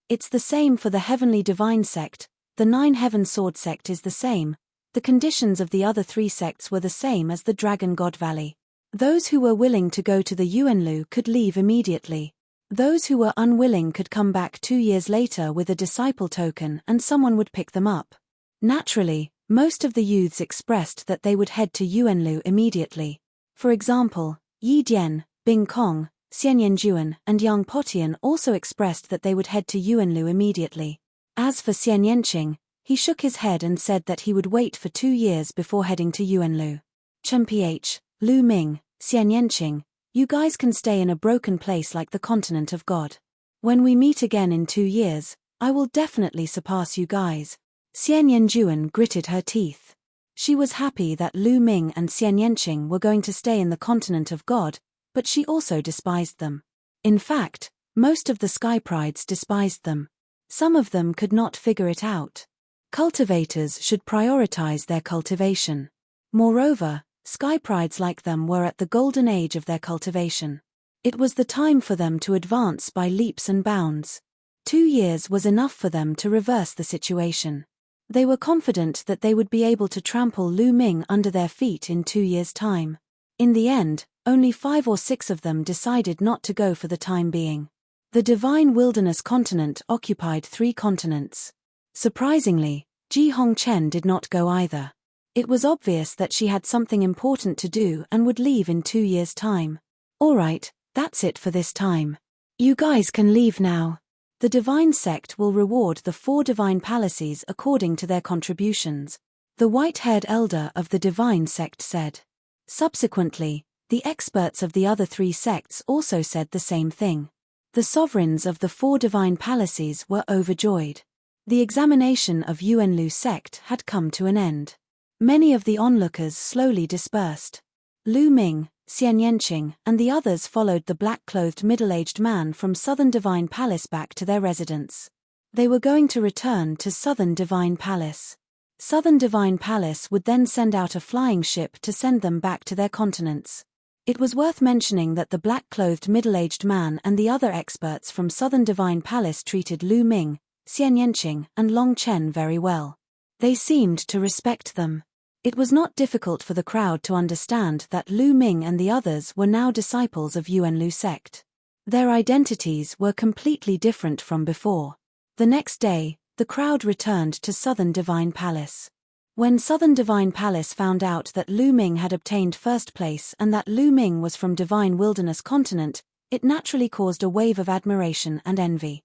It's the same for the Heavenly Divine sect. The Nine Heaven Sword sect is the same. The conditions of the other 3 sects were the same as the Dragon God Valley. Those who were willing to go to the Yuanlu could leave immediately. Those who were unwilling could come back 2 years later with a disciple token and someone would pick them up. Naturally, most of the youths expressed that they would head to Yuanlu immediately. For example, Yi Dian, Bing Kong, Xian Yanjuan, and Yang Potian also expressed that they would head to Yuanlu immediately. As for Xian Yanqing, he shook his head and said that he would wait for 2 years before heading to Yuanlu. Chen Ph, Lu Ming, Xian Yanqing, you guys can stay in a broken place like the continent of God. When we meet again in 2 years, I will definitely surpass you guys. Xian Yanjuan gritted her teeth. She was happy that Lu Ming and Xian Yanqing were going to stay in the continent of God, but she also despised them. In fact, most of the Sky Prides despised them. Some of them could not figure it out. Cultivators should prioritize their cultivation. Moreover, Sky Prides like them were at the golden age of their cultivation. It was the time for them to advance by leaps and bounds. 2 years was enough for them to reverse the situation. They were confident that they would be able to trample Lu Ming under their feet in 2 years' time. In the end, only 5 or 6 of them decided not to go for the time being. The Divine Wilderness continent occupied 3 continents. Surprisingly, Ji Hongchen did not go either. It was obvious that she had something important to do and would leave in 2 years' time. Alright, that's it for this time. You guys can leave now. The Divine Sect will reward the 4 Divine Palaces according to their contributions, the white-haired elder of the Divine Sect said. Subsequently, the experts of the other 3 sects also said the same thing. The sovereigns of the 4 Divine Palaces were overjoyed. The examination of Yuanlu sect had come to an end. Many of the onlookers slowly dispersed. Lu Ming, Xian Yanqing, and the others followed the black-clothed middle-aged man from Southern Divine Palace back to their residence. They were going to return to Southern Divine Palace. Southern Divine Palace would then send out a flying ship to send them back to their continents. It was worth mentioning that the black-clothed middle-aged man and the other experts from Southern Divine Palace treated Lu Ming, Xian Yanqing, and Long Chen very well. They seemed to respect them. It was not difficult for the crowd to understand that Lu Ming and the others were now disciples of Yuanlu sect. Their identities were completely different from before. The next day, the crowd returned to Southern Divine Palace. When Southern Divine Palace found out that Lu Ming had obtained first place and that Lu Ming was from Divine Wilderness Continent, it naturally caused a wave of admiration and envy.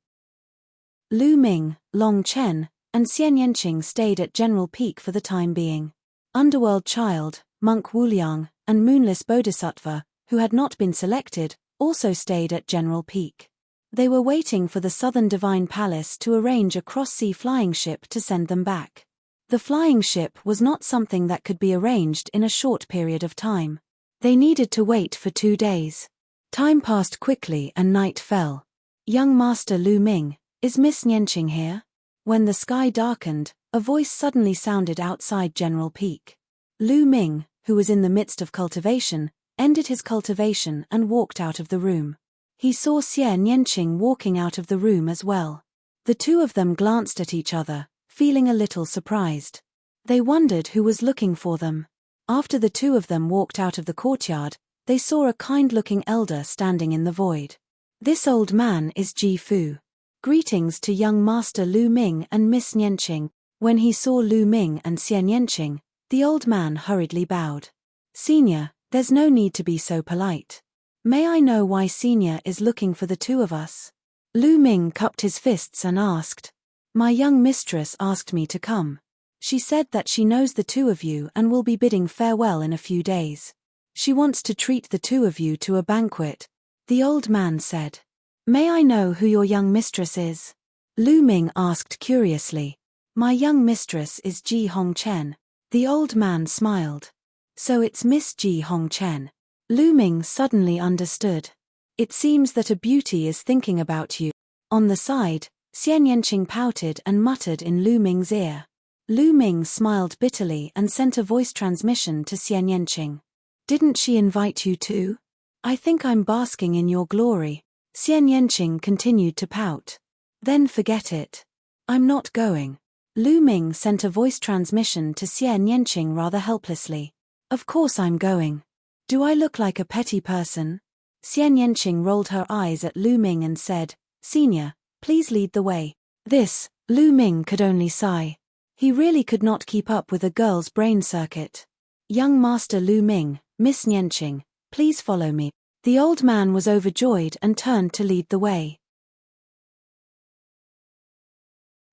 Lu Ming, Long Chen, and Xian Yanqing stayed at General Peak for the time being. Underworld Child, Monk Wuliang, and Moonless Bodhisattva, who had not been selected, also stayed at General Peak. They were waiting for the Southern Divine Palace to arrange a cross-sea flying ship to send them back. The flying ship was not something that could be arranged in a short period of time. They needed to wait for 2 days. Time passed quickly and night fell. Young Master Lu Ming, is Miss Yanqing here? When the sky darkened, a voice suddenly sounded outside General Peak. Lu Ming, who was in the midst of cultivation, ended his cultivation and walked out of the room. He saw Xian Yanqing walking out of the room as well. The 2 of them glanced at each other, feeling a little surprised. They wondered who was looking for them. After the 2 of them walked out of the courtyard, they saw a kind-looking elder standing in the void. This old man is Ji Fu. Greetings to young Master Lu Ming and Miss Yanqing. When he saw Lu Ming and Xian Yanqing, the old man hurriedly bowed. Senior, there's no need to be so polite. May I know why Senior is looking for the 2 of us? Lu Ming cupped his fists and asked. My young mistress asked me to come. She said that she knows the 2 of you and will be bidding farewell in a few days. She wants to treat the 2 of you to a banquet, the old man said. May I know who your young mistress is? Lu Ming asked curiously. My young mistress is Ji Hongchen. The old man smiled. So it's Miss Ji Hongchen. Lu Ming suddenly understood. It seems that a beauty is thinking about you. On the side, Xian Yanqing pouted and muttered in Lu Ming's ear. Lu Ming smiled bitterly and sent a voice transmission to Xian Yanqing. Didn't she invite you too? I think I'm basking in your glory. Xian Yanqing continued to pout. Then forget it. I'm not going. Lu Ming sent a voice transmission to Xian Yanqing rather helplessly. Of course I'm going. Do I look like a petty person? Xian Yanqing rolled her eyes at Lu Ming and said, Senior, please lead the way. This, Lu Ming could only sigh. He really could not keep up with a girl's brain circuit. Young Master Lu Ming, Miss Yanqing, please follow me. The old man was overjoyed and turned to lead the way.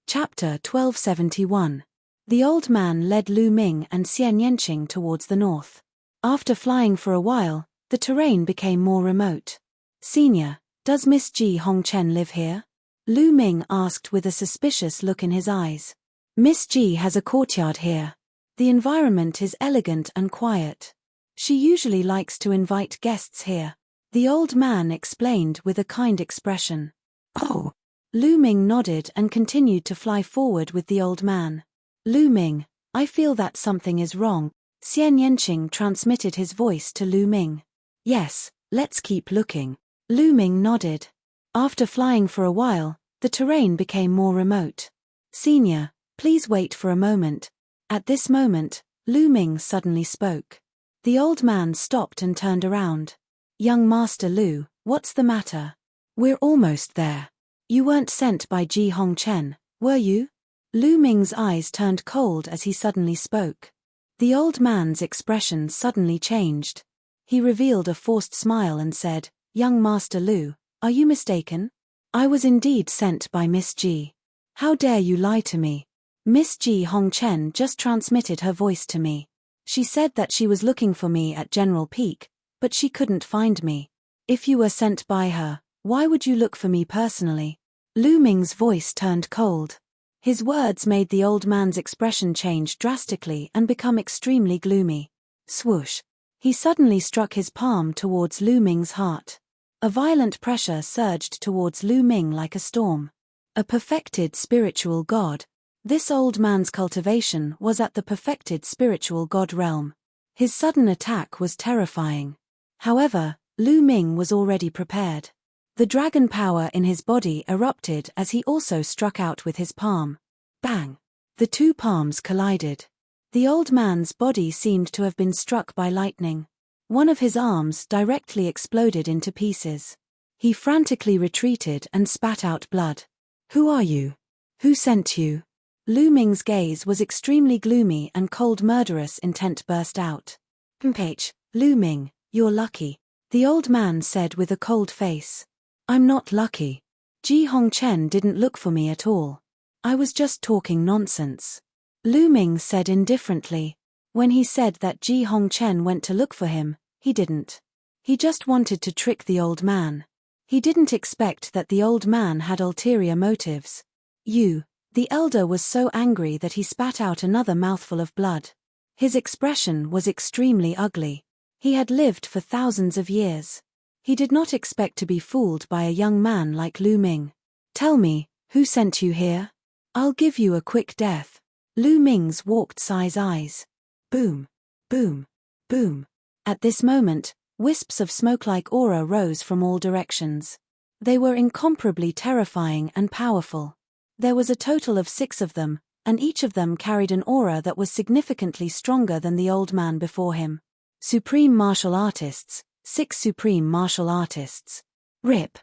Chapter 1271. The old man led Lu Ming and Xian Yanqing towards the north. After flying for a while, the terrain became more remote. Senior, does Miss Ji Hongchen live here? Lu Ming asked with a suspicious look in his eyes. Miss Ji has a courtyard here. The environment is elegant and quiet. She usually likes to invite guests here. The old man explained with a kind expression. Oh. Lu Ming nodded and continued to fly forward with the old man. Lu Ming, I feel that something is wrong. Xian Yanqing transmitted his voice to Lu Ming. Yes, let's keep looking. Lu Ming nodded. After flying for a while, the terrain became more remote. Senior, please wait for a moment. At this moment, Lu Ming suddenly spoke. The old man stopped and turned around. Young Master Lu, what's the matter? We're almost there. You weren't sent by Ji Hongchen, were you? Lu Ming's eyes turned cold as he suddenly spoke. The old man's expression suddenly changed. He revealed a forced smile and said, Young Master Lu, are you mistaken? I was indeed sent by Miss Ji. How dare you lie to me? Miss Ji Hongchen just transmitted her voice to me. She said that she was looking for me at General Peak, but she couldn't find me. If you were sent by her, why would you look for me personally? Lu Ming's voice turned cold. His words made the old man's expression change drastically and become extremely gloomy. Swoosh. He suddenly struck his palm towards Lu Ming's heart. A violent pressure surged towards Lu Ming like a storm. A perfected spiritual god. This old man's cultivation was at the perfected spiritual god realm. His sudden attack was terrifying. However, Lu Ming was already prepared. The dragon power in his body erupted as he also struck out with his palm. Bang! The two palms collided. The old man's body seemed to have been struck by lightning. One of his arms directly exploded into pieces. He frantically retreated and spat out blood. Who are you? Who sent you? Lu Ming's gaze was extremely gloomy and cold murderous intent burst out. Lu Ming, you're lucky. The old man said with a cold face. I'm not lucky. Ji Hongchen didn't look for me at all. I was just talking nonsense. Lu Ming said indifferently. When he said that Ji Hongchen went to look for him, he didn't. He just wanted to trick the old man. He didn't expect that the old man had ulterior motives. The elder was so angry that he spat out another mouthful of blood. His expression was extremely ugly. He had lived for thousands of years. He did not expect to be fooled by a young man like Lu Ming. Tell me, who sent you here? I'll give you a quick death. Lu Ming's walked size eyes. Boom, boom, boom. At this moment, wisps of smoke-like aura rose from all directions. They were incomparably terrifying and powerful. There was a total of 6 of them, and each of them carried an aura that was significantly stronger than the old man before him. Supreme martial artists. 6 supreme martial artists. Rip.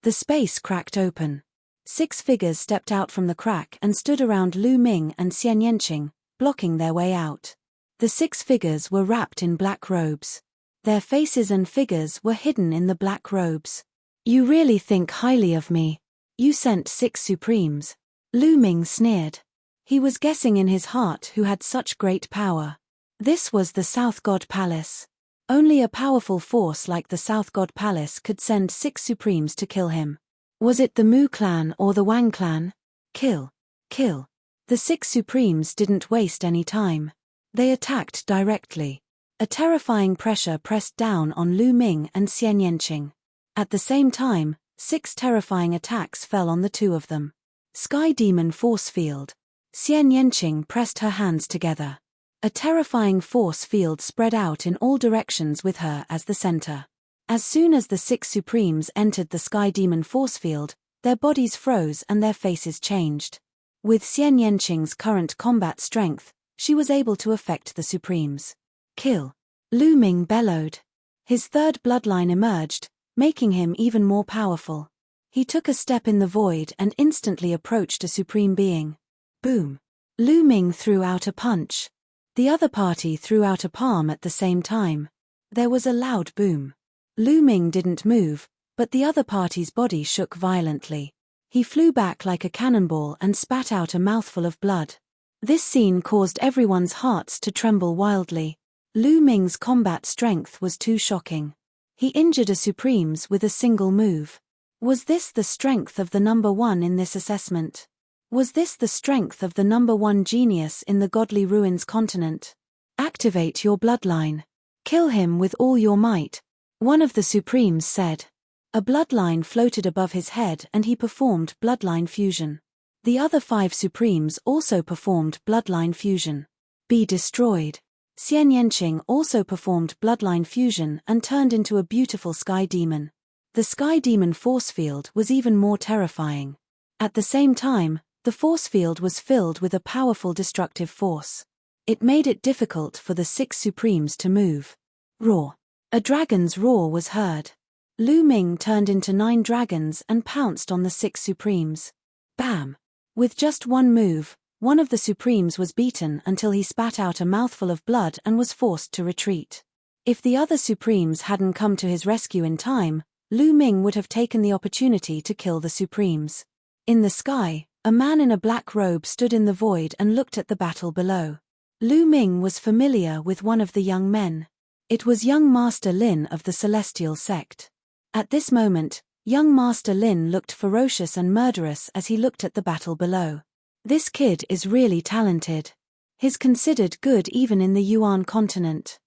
The space cracked open. 6 figures stepped out from the crack and stood around Lu Ming and Xian Yanqing, blocking their way out. The 6 figures were wrapped in black robes. Their faces and figures were hidden in the black robes. You really think highly of me. You sent 6 supremes. Lu Ming sneered. He was guessing in his heart who had such great power. This was the South God Palace. Only a powerful force like the South God Palace could send 6 supremes to kill him. Was it the Mu clan or the Wang clan? Kill. Kill. The 6 supremes didn't waste any time. They attacked directly. A terrifying pressure pressed down on Lu Ming and Xian Yanqing. At the same time, 6 terrifying attacks fell on the 2 of them. Sky Demon Force Field. Xian Yanqing pressed her hands together. A terrifying force field spread out in all directions with her as the center. As soon as the 6 supremes entered the Sky Demon force field, their bodies froze and their faces changed. With Xian Yanqing's current combat strength, she was able to affect the supremes. Kill. Lu Ming bellowed. His third bloodline emerged, making him even more powerful. He took a step in the void and instantly approached a supreme being. Boom! Lu Ming threw out a punch. The other party threw out a palm at the same time. There was a loud boom. Lu Ming didn't move, but the other party's body shook violently. He flew back like a cannonball and spat out a mouthful of blood. This scene caused everyone's hearts to tremble wildly. Lu Ming's combat strength was too shocking. He injured a Supremes with a single move. Was this the strength of the number one in this assessment? Was this the strength of the number one genius in the Godly Ruins continent? Activate your bloodline. Kill him with all your might, one of the Supremes said. A bloodline floated above his head and he performed bloodline fusion. The other 5 Supremes also performed bloodline fusion. Be destroyed. Xian Yanqing also performed bloodline fusion and turned into a beautiful sky demon. The sky demon force field was even more terrifying. At the same time, the force field was filled with a powerful destructive force. It made it difficult for the 6 Supremes to move. Roar. A dragon's roar was heard. Lu Ming turned into 9 dragons and pounced on the 6 Supremes. Bam! With just one move, one of the Supremes was beaten until he spat out a mouthful of blood and was forced to retreat. If the other Supremes hadn't come to his rescue in time, Lu Ming would have taken the opportunity to kill the Supremes. In the sky, a man in a black robe stood in the void and looked at the battle below. Lu Ming was familiar with one of the young men. It was young Master Lin of the Celestial Sect. At this moment, young Master Lin looked ferocious and murderous as he looked at the battle below. This kid is really talented. He's considered good even in the Yuan continent.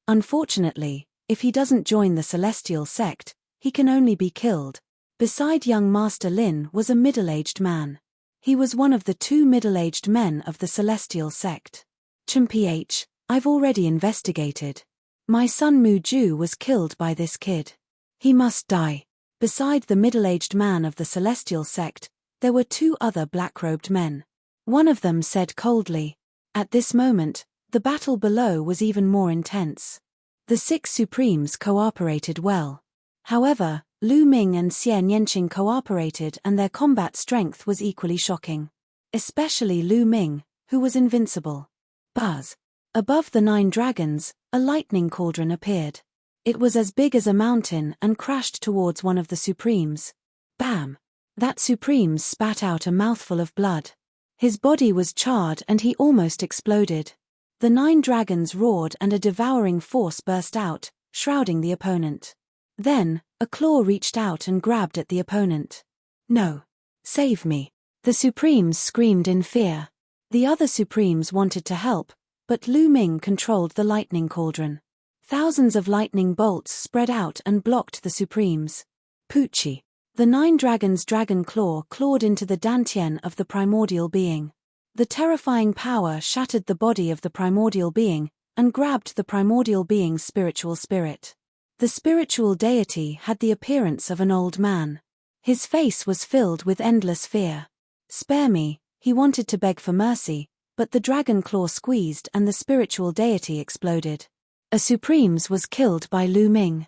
Unfortunately, if he doesn't join the Celestial Sect, he can only be killed. Beside young Master Lin was a middle-aged man. He was one of the 2 middle-aged men of the Celestial Sect. Ch, I've already investigated. My son Mu Ju was killed by this kid. He must die. Beside the middle-aged man of the Celestial Sect, there were 2 other black-robed men. One of them said coldly. At this moment, the battle below was even more intense. The 6 Supremes cooperated well. However, Lu Ming and Xian Yanqing cooperated and their combat strength was equally shocking. Especially Lu Ming, who was invincible. Buzz. Above the 9 dragons, a lightning cauldron appeared. It was as big as a mountain and crashed towards one of the Supremes. Bam! That Supreme spat out a mouthful of blood. His body was charred and he almost exploded. The 9 dragons roared and a devouring force burst out, shrouding the opponent. Then, a claw reached out and grabbed at the opponent. No! Save me! The Supremes screamed in fear. The other Supremes wanted to help, but Lu Ming controlled the lightning cauldron. Thousands of lightning bolts spread out and blocked the Supremes. Poochie. The 9 dragons' dragon claw clawed into the dantian of the primordial being. The terrifying power shattered the body of the primordial being and grabbed the primordial being's spiritual spirit. The spiritual deity had the appearance of an old man. His face was filled with endless fear. Spare me, he wanted to beg for mercy, but the dragon claw squeezed and the spiritual deity exploded. A Supremes was killed by Lu Ming.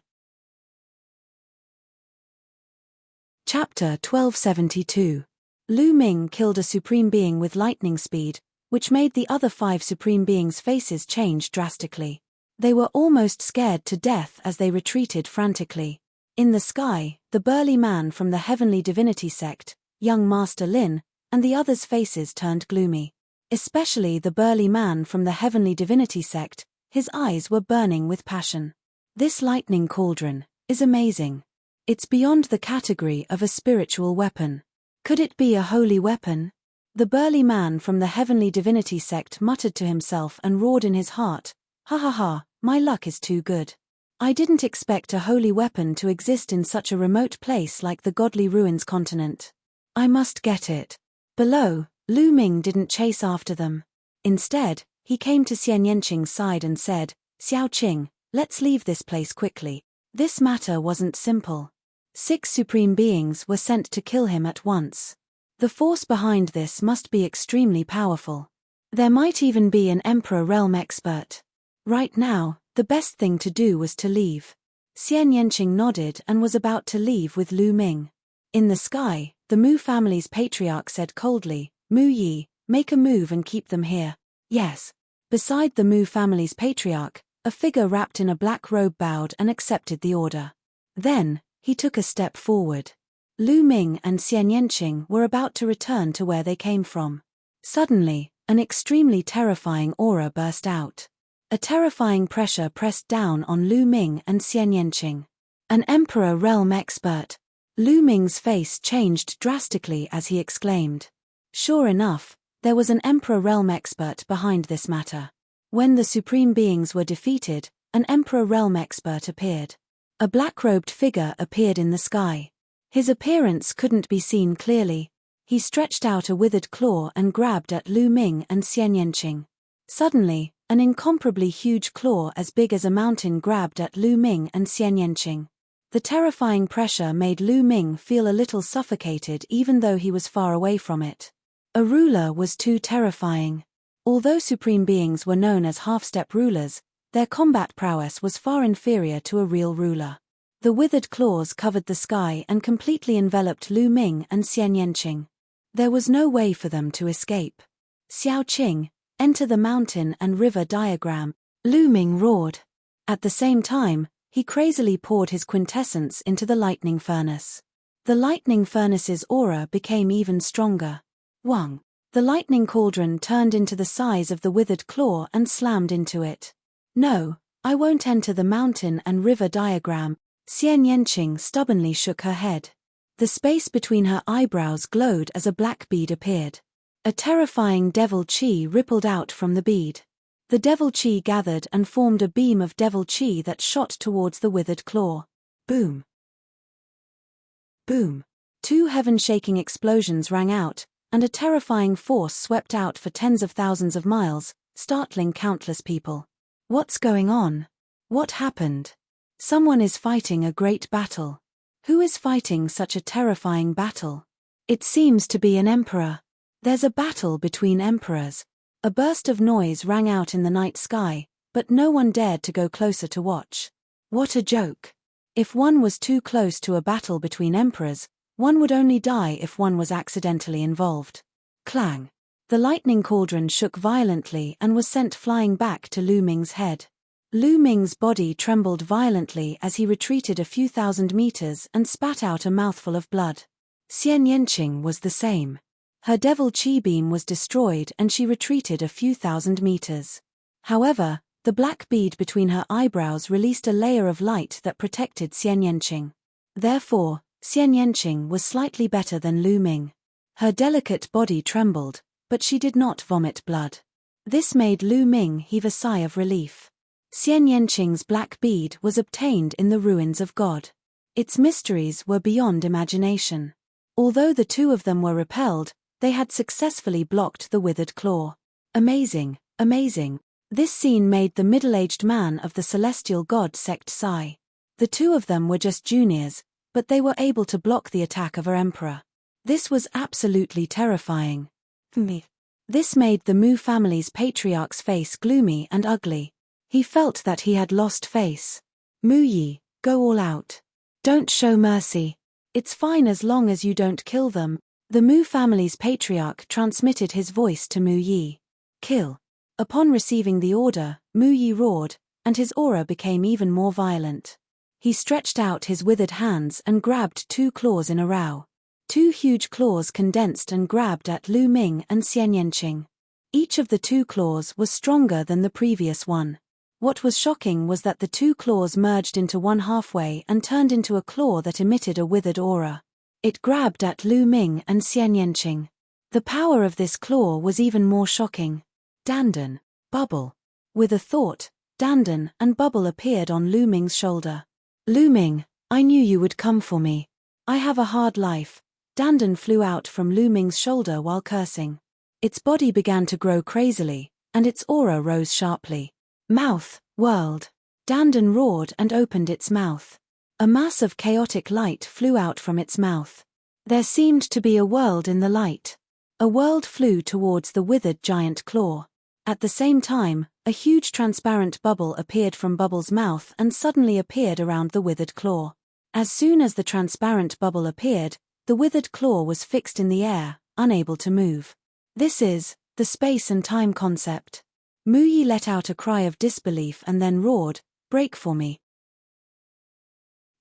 Chapter 1272. Lu Ming killed a Supreme Being with lightning speed, which made the other 5 Supreme Beings' faces change drastically. They were almost scared to death as they retreated frantically. In the sky, the burly man from the Heavenly Divinity Sect, young Master Lin, and the others' faces turned gloomy. Especially the burly man from the Heavenly Divinity Sect, his eyes were burning with passion. This lightning cauldron is amazing. It's beyond the category of a spiritual weapon. Could it be a holy weapon? The burly man from the Heavenly Divinity Sect muttered to himself and roared in his heart, "Ha ha ha, my luck is too good. I didn't expect a holy weapon to exist in such a remote place like the Godly Ruins continent. I must get it." Below, Lu Ming didn't chase after them. Instead, he came to Xian Yanqing's side and said, "Xiao Qing, let's leave this place quickly." This matter wasn't simple. 6 Supreme Beings were sent to kill him at once. The force behind this must be extremely powerful. There might even be an Emperor Realm expert. Right now, the best thing to do was to leave. Xian Yanqing nodded and was about to leave with Lu Ming. In the sky, the Mu family's patriarch said coldly, Mu Yi, make a move and keep them here. Yes. Beside the Mu family's patriarch, a figure wrapped in a black robe bowed and accepted the order. Then, he took a step forward. Lu Ming and Xian Yanqing were about to return to where they came from. Suddenly, an extremely terrifying aura burst out. A terrifying pressure pressed down on Lu Ming and Xian Yanqing. An Emperor realm expert. Lu Ming's face changed drastically as he exclaimed. Sure enough, there was an Emperor realm expert behind this matter. When the Supreme Beings were defeated, an Emperor realm expert appeared. A black-robed figure appeared in the sky. His appearance couldn't be seen clearly. He stretched out a withered claw and grabbed at Lu Ming and Xian Yanqing. Suddenly, an incomparably huge claw as big as a mountain grabbed at Lu Ming and Xian Yanqing. The terrifying pressure made Lu Ming feel a little suffocated even though he was far away from it. A ruler was too terrifying. Although Supreme Beings were known as half-step rulers, their combat prowess was far inferior to a real ruler. The withered claws covered the sky and completely enveloped Lu Ming and Xian Yanqing. There was no way for them to escape. Xiao Qing, enter the mountain and river diagram, Lu Ming roared. At the same time, he crazily poured his quintessence into the lightning furnace. The lightning furnace's aura became even stronger. Wang. The lightning cauldron turned into the size of the withered claw and slammed into it. No, I won't enter the mountain and river diagram. Xian Yanqing stubbornly shook her head. The space between her eyebrows glowed as a black bead appeared. A terrifying devil chi rippled out from the bead. The devil chi gathered and formed a beam of devil chi that shot towards the withered claw. Boom. Boom. Two heaven-shaking explosions rang out, and a terrifying force swept out for tens of thousands of miles, startling countless people. What's going on? What happened? Someone is fighting a great battle. Who is fighting such a terrifying battle? It seems to be an emperor. There's a battle between emperors. A burst of noise rang out in the night sky, but no one dared to go closer to watch. What a joke. If one was too close to a battle between emperors, one would only die if one was accidentally involved. Clang. The lightning cauldron shook violently and was sent flying back to Lu Ming's head. Lu Ming's body trembled violently as he retreated a few thousand meters and spat out a mouthful of blood. Xian Yanqing was the same. Her devil chi beam was destroyed and she retreated a few thousand meters. However, the black bead between her eyebrows released a layer of light that protected Xian Yanqing. Therefore, Xian Yanqing was slightly better than Lu Ming. Her delicate body trembled, but she did not vomit blood. This made Lu Ming heave a sigh of relief. Xian Yanqing's black bead was obtained in the ruins of God. Its mysteries were beyond imagination. Although the two of them were repelled, they had successfully blocked the withered claw. Amazing, amazing. This scene made the middle-aged man of the celestial god sect sigh. The two of them were just juniors, but they were able to block the attack of our emperor. This was absolutely terrifying. This made the Mu family's patriarch's face gloomy and ugly. He felt that he had lost face. Mu Yi, go all out. Don't show mercy. It's fine as long as you don't kill them. The Mu family's patriarch transmitted his voice to Mu Yi. Kill. Upon receiving the order, Mu Yi roared, and his aura became even more violent. He stretched out his withered hands and grabbed two claws in a row. Two huge claws condensed and grabbed at Lu Ming and Xian Yanqing. Each of the two claws was stronger than the previous one. What was shocking was that the two claws merged into one halfway and turned into a claw that emitted a withered aura. It grabbed at Lu Ming and Xian Yanqing. The power of this claw was even more shocking. Dandan, Bubble. With a thought, Dandan and Bubble appeared on Lu Ming's shoulder. Lu Ming, I knew you would come for me. I have a hard life. Dandan flew out from Lu Ming's shoulder while cursing. Its body began to grow crazily, and its aura rose sharply. Mouth, world. Dandan roared and opened its mouth. A mass of chaotic light flew out from its mouth. There seemed to be a world in the light. A world flew towards the withered giant claw. At the same time, a huge transparent bubble appeared from Bubble's mouth and suddenly appeared around the withered claw. As soon as the transparent bubble appeared, the withered claw was fixed in the air, unable to move. This is the space and time concept. Mu Yi let out a cry of disbelief and then roared, "Break for me."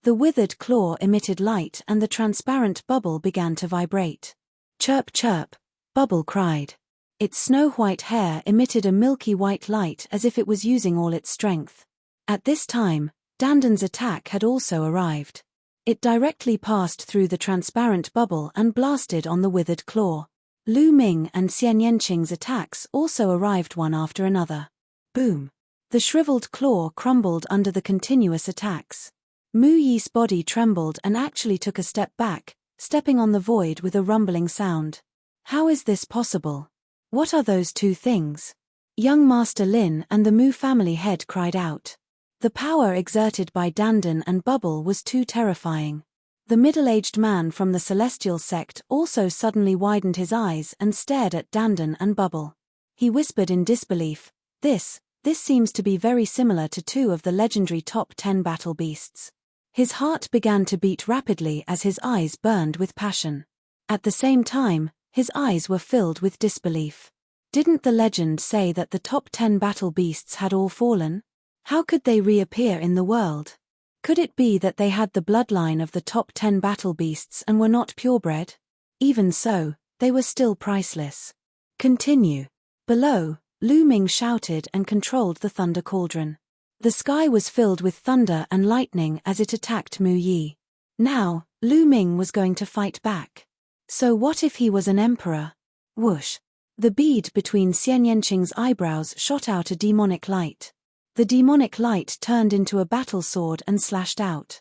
The withered claw emitted light and the transparent bubble began to vibrate. "Chirp, chirp," Bubble cried. Its snow-white hair emitted a milky white light as if it was using all its strength. At this time, Dandan's attack had also arrived. It directly passed through the transparent bubble and blasted on the withered claw. Lu Ming and Xian Yanqing's attacks also arrived one after another. Boom! The shriveled claw crumbled under the continuous attacks. Mu Yi's body trembled and actually took a step back, stepping on the void with a rumbling sound. How is this possible? What are those two things? Young Master Lin and the Mu family head cried out. The power exerted by Dandan and Bubble was too terrifying. The middle-aged man from the Celestial sect also suddenly widened his eyes and stared at Dandan and Bubble. He whispered in disbelief, This seems to be very similar to two of the legendary top 10 battle beasts." His heart began to beat rapidly as his eyes burned with passion. At the same time, his eyes were filled with disbelief. Didn't the legend say that the top 10 battle beasts had all fallen? How could they reappear in the world? Could it be that they had the bloodline of the top 10 battle beasts and were not purebred? Even so, they were still priceless. Continue. Below, Lu Ming shouted and controlled the thunder cauldron. The sky was filled with thunder and lightning as it attacked Mu Yi. Now, Lu Ming was going to fight back. So what if he was an emperor? Whoosh! The bead between Xian Yanqing's eyebrows shot out a demonic light. The demonic light turned into a battle sword and slashed out.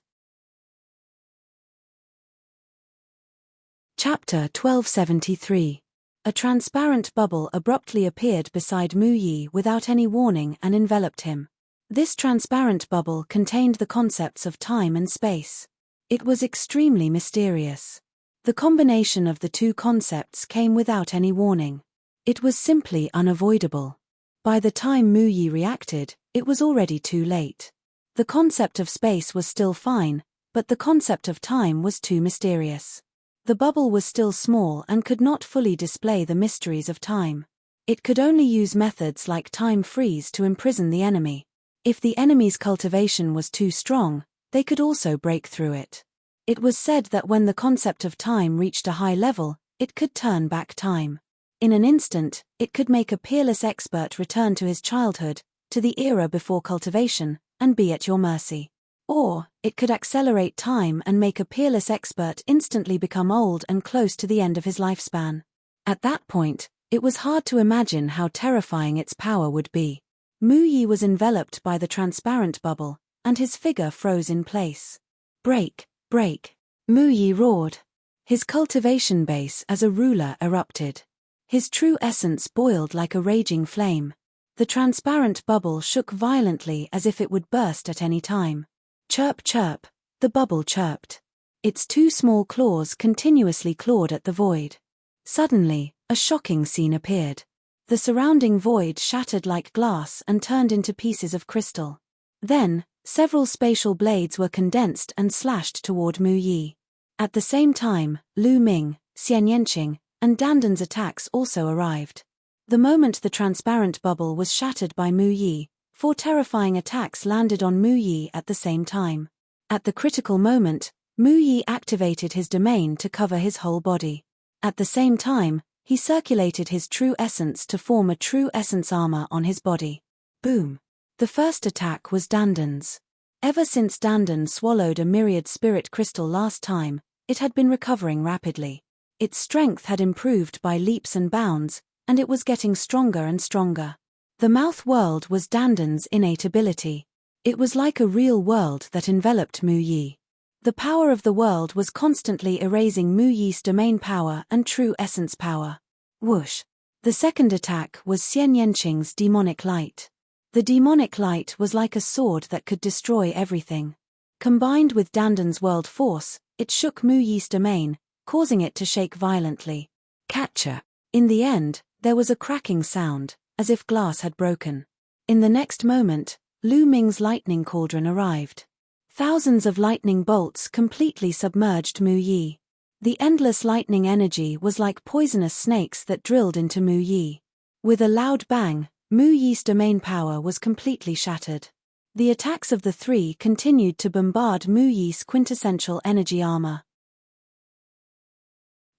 Chapter 1273. A transparent bubble abruptly appeared beside Mu Yi without any warning and enveloped him. This transparent bubble contained the concepts of time and space. It was extremely mysterious. The combination of the two concepts came without any warning. It was simply unavoidable. By the time Mu Yi reacted, it was already too late. The concept of space was still fine, but the concept of time was too mysterious. The bubble was still small and could not fully display the mysteries of time. It could only use methods like time freeze to imprison the enemy. If the enemy's cultivation was too strong, they could also break through it. It was said that when the concept of time reached a high level, it could turn back time. In an instant, it could make a peerless expert return to his childhood, to the era before cultivation, and be at your mercy. Or, it could accelerate time and make a peerless expert instantly become old and close to the end of his lifespan. At that point, it was hard to imagine how terrifying its power would be. Mu Yi was enveloped by the transparent bubble, and his figure froze in place. Break! Break! Mu Yi roared. His cultivation base as a ruler erupted. His true essence boiled like a raging flame. The transparent bubble shook violently as if it would burst at any time. Chirp, chirp, the bubble chirped. Its two small claws continuously clawed at the void. Suddenly, a shocking scene appeared. The surrounding void shattered like glass and turned into pieces of crystal. Then, several spatial blades were condensed and slashed toward Mu Yi. At the same time, Lu Ming, Xian Yanqing, and Dandan's attacks also arrived. The moment the transparent bubble was shattered by Mu Yi, 4 terrifying attacks landed on Mu Yi at the same time. At the critical moment, Mu Yi activated his domain to cover his whole body. At the same time, he circulated his true essence to form a true essence armor on his body. Boom! The first attack was Dandan's. Ever since Dandan swallowed a myriad spirit crystal last time, it had been recovering rapidly. Its strength had improved by leaps and bounds, and it was getting stronger and stronger. The mouth world was Dandan's innate ability. It was like a real world that enveloped Mu Yi. The power of the world was constantly erasing Mu Yi's domain power and true essence power. Whoosh! The second attack was Xian Yanqing's demonic light. The demonic light was like a sword that could destroy everything. Combined with Dandan's world force, it shook Mu Yi's domain, causing it to shake violently. Catcher! In the end, there was a cracking sound, as if glass had broken. In the next moment, Lu Ming's lightning cauldron arrived. Thousands of lightning bolts completely submerged Mu Yi. The endless lightning energy was like poisonous snakes that drilled into Mu Yi. With a loud bang, Mu Yi's domain power was completely shattered. The attacks of the three continued to bombard Mu Yi's quintessential energy armor.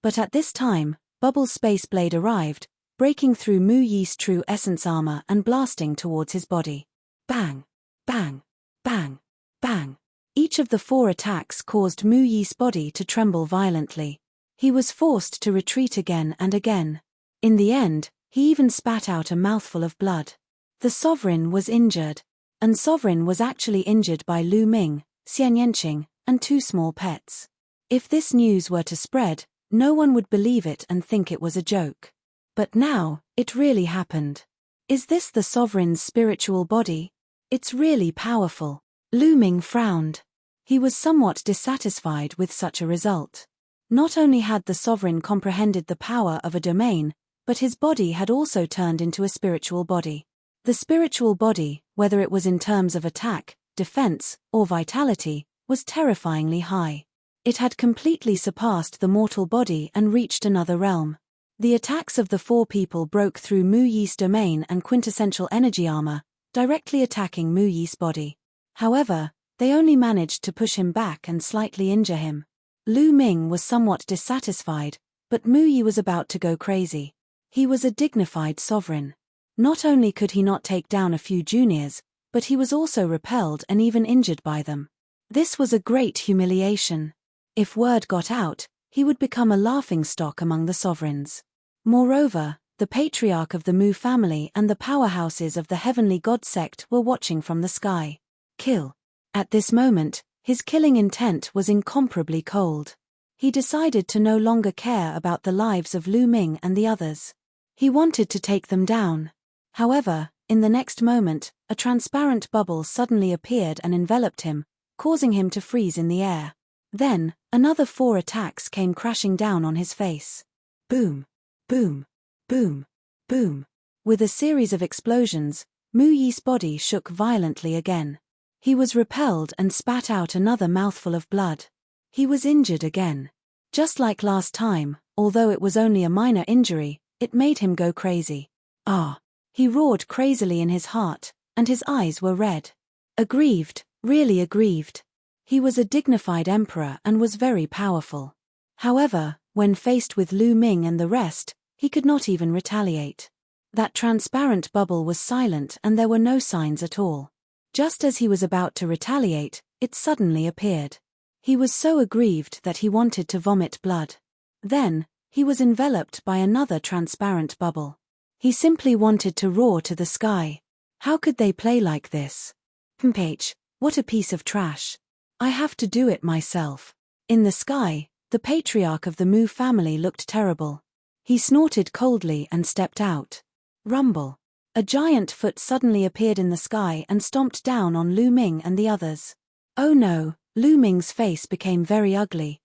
But at this time, Bubble's space blade arrived, breaking through Mu Yi's true essence armor and blasting towards his body. Bang! Bang! Bang! Bang! Each of the 4 attacks caused Mu Yi's body to tremble violently. He was forced to retreat again and again. In the end, he even spat out a mouthful of blood. The sovereign was injured. And sovereign was actually injured by Lu Ming, Xianyanqing, and 2 small pets. If this news were to spread, no one would believe it and think it was a joke. But now, it really happened. Is this the sovereign's spiritual body? It's really powerful. Lu Ming frowned. He was somewhat dissatisfied with such a result. Not only had the sovereign comprehended the power of a domain, but his body had also turned into a spiritual body. The spiritual body, whether it was in terms of attack, defense, or vitality, was terrifyingly high. It had completely surpassed the mortal body and reached another realm. The attacks of the 4 people broke through Mu Yi's domain and quintessential energy armor, directly attacking Mu Yi's body. However, they only managed to push him back and slightly injure him. Lu Ming was somewhat dissatisfied, but Mu Yi was about to go crazy. He was a dignified sovereign. Not only could he not take down a few juniors, but he was also repelled and even injured by them. This was a great humiliation. If word got out, he would become a laughingstock among the sovereigns. Moreover, the patriarch of the Mu family and the powerhouses of the heavenly god sect were watching from the sky. Kill. At this moment, his killing intent was incomparably cold. He decided to no longer care about the lives of Lu Ming and the others. He wanted to take them down. However, in the next moment, a transparent bubble suddenly appeared and enveloped him, causing him to freeze in the air. Then, another 4 attacks came crashing down on his face. Boom! Boom! Boom! Boom! With a series of explosions, Mu Yi's body shook violently again. He was repelled and spat out another mouthful of blood. He was injured again. Just like last time, although it was only a minor injury, it made him go crazy. Ah! He roared crazily in his heart, and his eyes were red. Aggrieved, really aggrieved. He was a dignified emperor and was very powerful. However, when faced with Lu Ming and the rest, he could not even retaliate. That transparent bubble was silent and there were no signs at all. Just as he was about to retaliate, it suddenly appeared. He was so aggrieved that he wanted to vomit blood. Then, he was enveloped by another transparent bubble. He simply wanted to roar to the sky. How could they play like this? Ph, what a piece of trash. I have to do it myself. In the sky, the patriarch of the Mu family looked terrible. He snorted coldly and stepped out. Rumble. A giant foot suddenly appeared in the sky and stomped down on Lu Ming and the others. Oh no, Lu Ming's face became very ugly.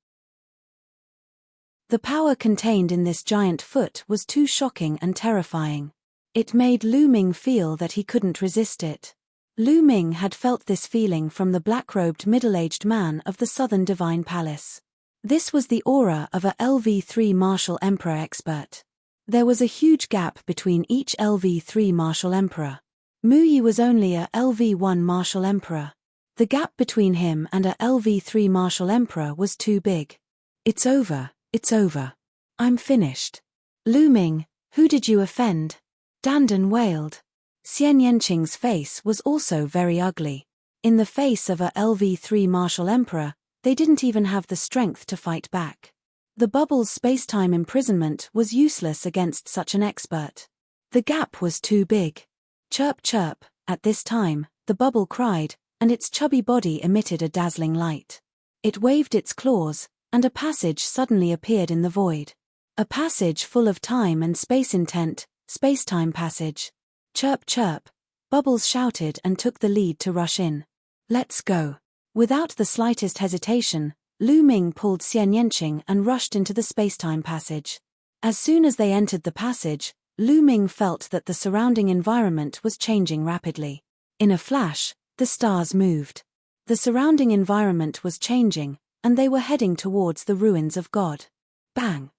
The power contained in this giant foot was too shocking and terrifying. It made Lu Ming feel that he couldn't resist it. Lu Ming had felt this feeling from the black-robed middle-aged man of the Southern Divine Palace. This was the aura of a LV3 Martial Emperor expert. There was a huge gap between each LV3 Martial Emperor. Mu Yi was only a LV1 Martial Emperor. The gap between him and a LV3 Martial Emperor was too big. It's over, it's over. I'm finished. Lu Ming, who did you offend? Dandan wailed. Xianyanqing's face was also very ugly. In the face of a LV3 Martial Emperor, they didn't even have the strength to fight back. The bubble's space-time imprisonment was useless against such an expert. The gap was too big. Chirp chirp, at this time, the bubble cried, and its chubby body emitted a dazzling light. It waved its claws, and a passage suddenly appeared in the void. A passage full of time and space intent, space-time passage. Chirp chirp, Bubbles shouted and took the lead to rush in. Let's go. Without the slightest hesitation, Lu Ming pulled Xianyanqing and rushed into the spacetime passage. As soon as they entered the passage, Lu Ming felt that the surrounding environment was changing rapidly. In a flash, the stars moved. The surrounding environment was changing, and they were heading towards the ruins of God. Bang!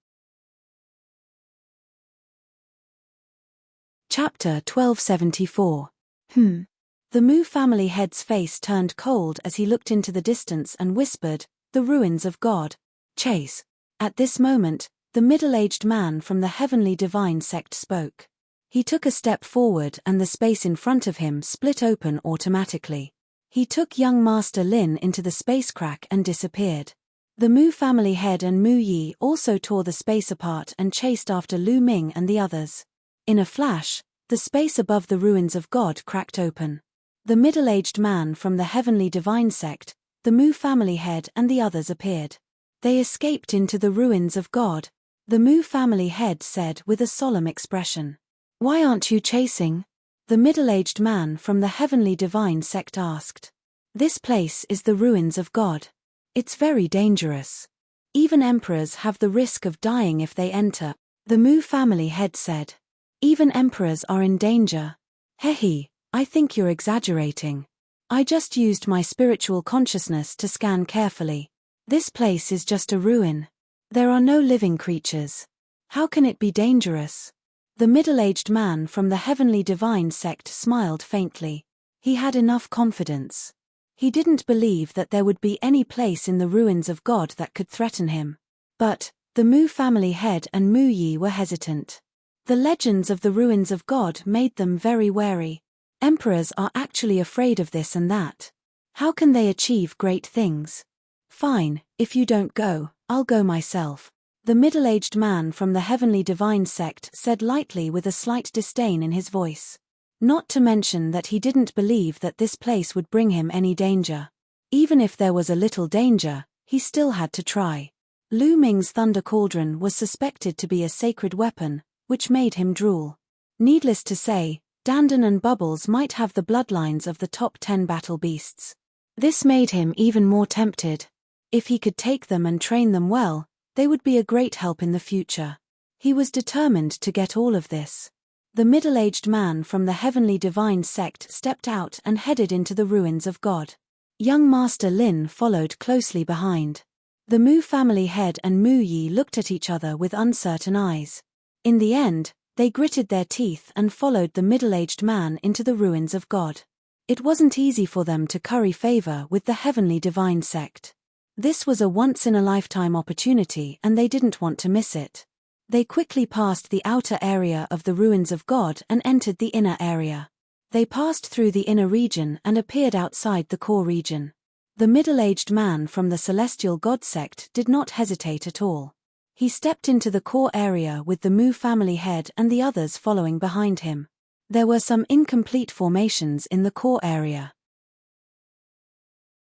Chapter 1274. The Mu family head's face turned cold as he looked into the distance and whispered, "The ruins of God. Chase." At this moment, the middle-aged man from the heavenly divine sect spoke. He took a step forward and the space in front of him split open automatically. He took young Master Lin into the space crack and disappeared. The Mu family head and Mu Yi also tore the space apart and chased after Lu Ming and the others. In a flash, the space above the ruins of God cracked open. The middle-aged man from the heavenly divine sect, the Mu family head and the others appeared. They escaped into the ruins of God. The Mu family head said with a solemn expression. "Why aren't you chasing?" The middle-aged man from the heavenly divine sect asked. "This place is the ruins of God. It's very dangerous. Even emperors have the risk of dying if they enter," the Mu family head said. "Even emperors are in danger." "Hehe, I think you're exaggerating. I just used my spiritual consciousness to scan carefully. This place is just a ruin. There are no living creatures. How can it be dangerous?" The middle-aged man from the heavenly divine sect smiled faintly. He had enough confidence. He didn't believe that there would be any place in the ruins of God that could threaten him. But the Mu family head and Mu Yi were hesitant. The legends of the ruins of God made them very wary. Emperors are actually afraid of this and that. How can they achieve great things? "Fine, if you don't go, I'll go myself," the middle-aged man from the heavenly divine sect said lightly with a slight disdain in his voice. Not to mention that he didn't believe that this place would bring him any danger. Even if there was a little danger, he still had to try. Lu Ming's thunder cauldron was suspected to be a sacred weapon, which made him drool. Needless to say, Dandan and Bubbles might have the bloodlines of the top 10 battle beasts. This made him even more tempted. If he could take them and train them well, they would be a great help in the future. He was determined to get all of this. The middle-aged man from the heavenly divine sect stepped out and headed into the ruins of God. Young Master Lin followed closely behind. The Mu family head and Mu Yi looked at each other with uncertain eyes. In the end, they gritted their teeth and followed the middle-aged man into the ruins of God. It wasn't easy for them to curry favor with the heavenly divine sect. This was a once-in-a-lifetime opportunity and they didn't want to miss it. They quickly passed the outer area of the ruins of God and entered the inner area. They passed through the inner region and appeared outside the core region. The middle-aged man from the celestial God sect did not hesitate at all. He stepped into the core area with the Mu family head and the others following behind him. There were some incomplete formations in the core area.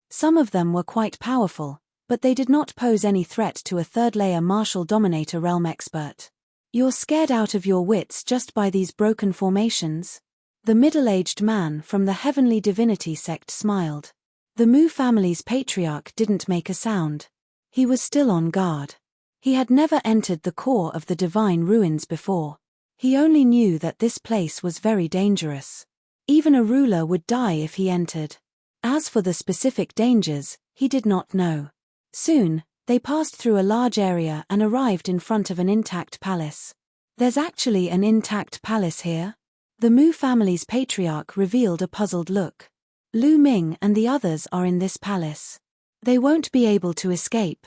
Some of them were quite powerful, but they did not pose any threat to a third-layer martial dominator realm expert. "You're scared out of your wits just by these broken formations?" The middle-aged man from the heavenly divinity sect smiled. The Mu family's patriarch didn't make a sound. He was still on guard. He had never entered the core of the divine ruins before. He only knew that this place was very dangerous. Even a ruler would die if he entered. As for the specific dangers, he did not know. Soon, they passed through a large area and arrived in front of an intact palace. "There's actually an intact palace here?" The Mu family's patriarch revealed a puzzled look. "Lu Ming and the others are in this palace. They won't be able to escape."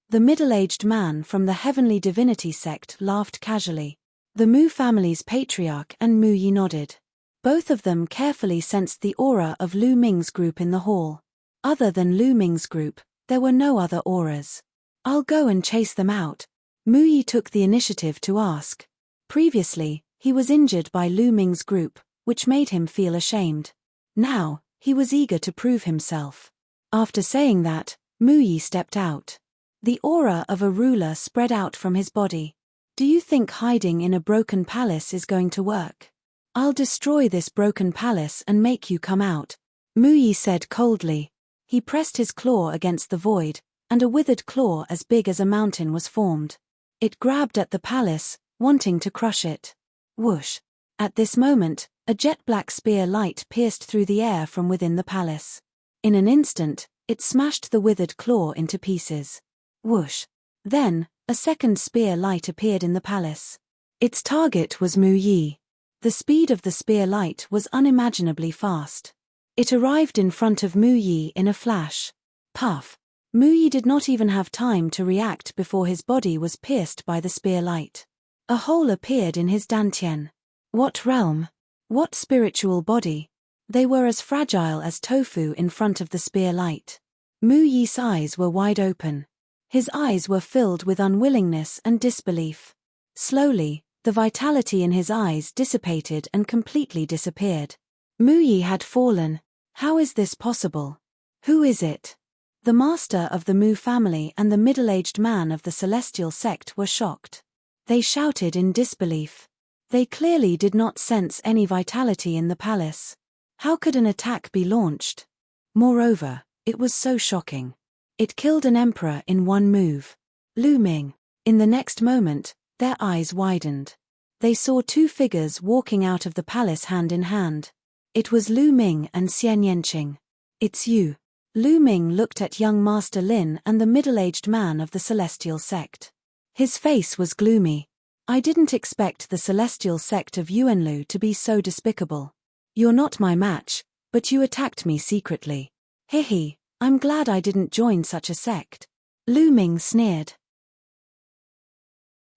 The middle-aged man from the heavenly divinity sect laughed casually. The Mu family's patriarch and Mu Yi nodded. Both of them carefully sensed the aura of Lu Ming's group in the hall. Other than Lu Ming's group, there were no other auras. "I'll go and chase them out." Mu Yi took the initiative to ask. Previously, he was injured by Lu Ming's group, which made him feel ashamed. Now, he was eager to prove himself. After saying that, Mu Yi stepped out. The aura of a ruler spread out from his body. "Do you think hiding in a broken palace is going to work? I'll destroy this broken palace and make you come out," Mu Yi said coldly. He pressed his claw against the void, and a withered claw as big as a mountain was formed. It grabbed at the palace, wanting to crush it. Whoosh! At this moment, a jet-black spear light pierced through the air from within the palace. In an instant, it smashed the withered claw into pieces. Whoosh! Then, a second spear light appeared in the palace. Its target was Mu Yi. The speed of the spear light was unimaginably fast. It arrived in front of Mu Yi in a flash. Puff! Mu Yi did not even have time to react before his body was pierced by the spear light. A hole appeared in his dantian. What realm? What spiritual body? They were as fragile as tofu in front of the spear light. Mu Yi's eyes were wide open. His eyes were filled with unwillingness and disbelief. Slowly, the vitality in his eyes dissipated and completely disappeared. Mu Yi had fallen. How is this possible? Who is it? The master of the Mu family and the middle-aged man of the celestial sect were shocked. They shouted in disbelief. They clearly did not sense any vitality in the palace. How could an attack be launched? Moreover, it was so shocking. It killed an emperor in one move. Lu Ming. In the next moment, their eyes widened. They saw two figures walking out of the palace hand in hand. It was Lu Ming and Xian Yanqing. It's you. Lu Ming looked at young Master Lin and the middle-aged man of the celestial sect. His face was gloomy. I didn't expect the celestial sect of Yuanlu to be so despicable. You're not my match, but you attacked me secretly. Hehe, I'm glad I didn't join such a sect. Lu Ming sneered.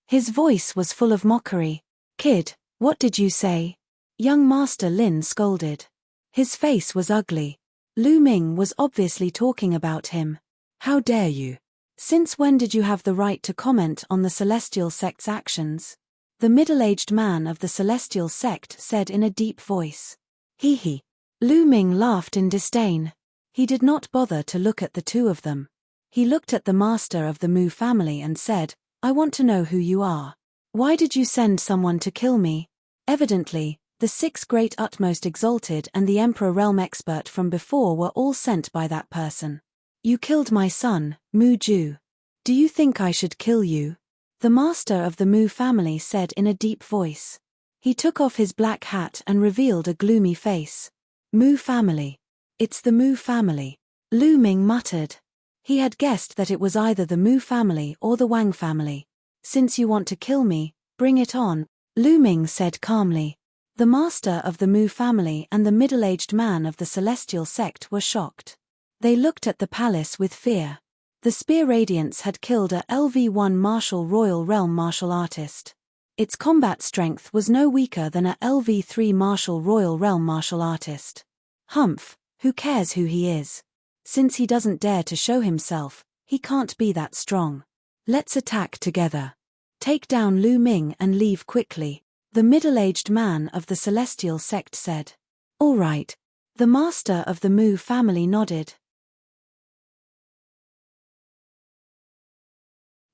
His voice was full of mockery. Kid, what did you say? Young Master Lin scolded. His face was ugly. Lu Ming was obviously talking about him. How dare you? Since when did you have the right to comment on the celestial sect's actions? The middle-aged man of the celestial sect said in a deep voice. He. Lu Ming laughed in disdain. He did not bother to look at the two of them. He looked at the master of the Mu family and said, I want to know who you are. Why did you send someone to kill me? Evidently, the 6 great utmost exalted and the emperor realm expert from before were all sent by that person. You killed my son, Mu Ju. Do you think I should kill you? The master of the Mu family said in a deep voice. He took off his black hat and revealed a gloomy face. Mu family. It's the Mu family. Lu Ming muttered. He had guessed that it was either the Mu family or the Wang family. Since you want to kill me, bring it on, Lu Ming said calmly. The master of the Mu family and the middle-aged man of the celestial sect were shocked. They looked at the palace with fear. The spear radiance had killed a LV1 martial royal realm martial artist. Its combat strength was no weaker than a LV3 martial royal realm martial artist. Humph, who cares who he is? Since he doesn't dare to show himself, he can't be that strong. Let's attack together. Take down Lu Ming and leave quickly, the middle-aged man of the celestial sect said. All right. The master of the Mu family nodded.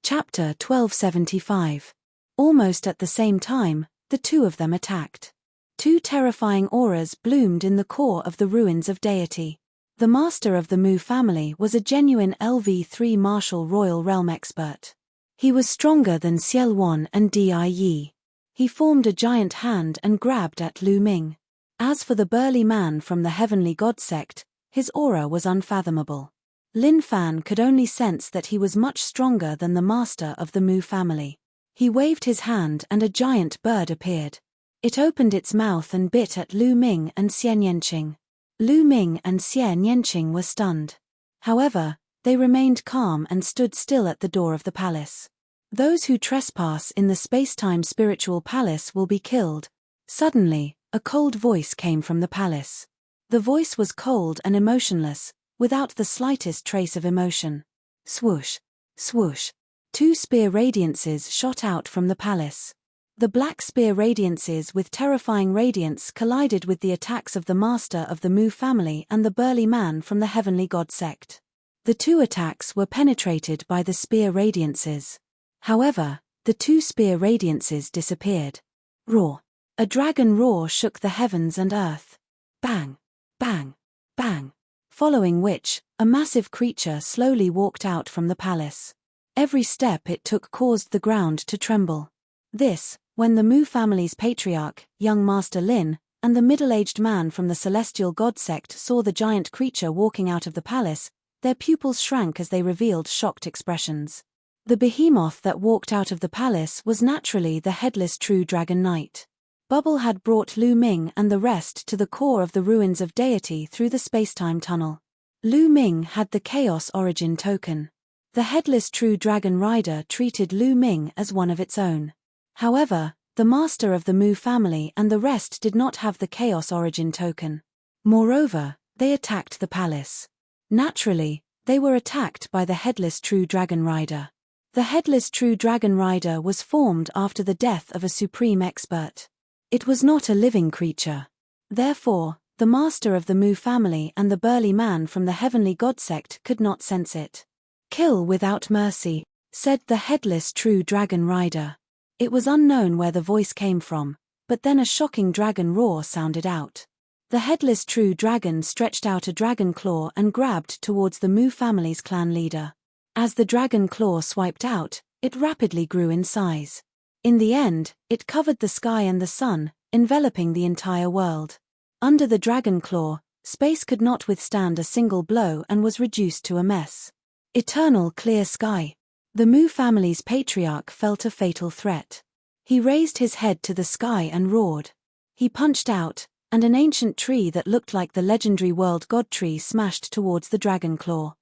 Chapter 1275. Almost at the same time, the two of them attacked. Two terrifying auras bloomed in the core of the ruins of deity. The master of the Mu family was a genuine LV3 martial royal realm expert. He was stronger than Xiel Wan and Di Yi. He formed a giant hand and grabbed at Lu Ming. As for the burly man from the heavenly god sect, his aura was unfathomable. Lin Fan could only sense that he was much stronger than the master of the Mu family. He waved his hand and a giant bird appeared. It opened its mouth and bit at Lu Ming and Xian Yanqing. Lu Ming and Xian Yanqing were stunned. However, they remained calm and stood still at the door of the palace. Those who trespass in the space-time spiritual palace will be killed. Suddenly, a cold voice came from the palace. The voice was cold and emotionless, without the slightest trace of emotion. Swoosh, swoosh. 2 spear radiances shot out from the palace. The black spear radiances with terrifying radiance collided with the attacks of the master of the Mu family and the burly man from the heavenly god sect. The 2 attacks were penetrated by the spear radiances. However, the 2 spear radiances disappeared. Roar. A dragon roar shook the heavens and earth. Bang, bang, bang. Following which, a massive creature slowly walked out from the palace. Every step it took caused the ground to tremble. This When the Mu family's patriarch, young Master Lin, and the middle-aged man from the celestial god sect saw the giant creature walking out of the palace, their pupils shrank as they revealed shocked expressions. The behemoth that walked out of the palace was naturally the headless true dragon knight. Bubble had brought Lu Ming and the rest to the core of the ruins of deity through the spacetime tunnel. Lu Ming had the Chaos Origin token. The headless true dragon rider treated Lu Ming as one of its own. However, the master of the Mu family and the rest did not have the Chaos Origin token. Moreover, they attacked the palace. Naturally, they were attacked by the headless true dragon rider. The headless true dragon rider was formed after the death of a supreme expert. It was not a living creature. Therefore, the master of the Mu family and the burly man from the heavenly god sect could not sense it. "Kill without mercy," said the headless true dragon rider. It was unknown where the voice came from, but then a shocking dragon roar sounded out. The headless true dragon stretched out a dragon claw and grabbed towards the Mu family's clan leader. As the dragon claw swiped out, it rapidly grew in size. In the end, it covered the sky and the sun, enveloping the entire world. Under the dragon claw, space could not withstand a single blow and was reduced to a mess. Eternal clear sky. The Mu family's patriarch felt a fatal threat. He raised his head to the sky and roared. He punched out, and an ancient tree that looked like the legendary world god tree smashed towards the dragon claw.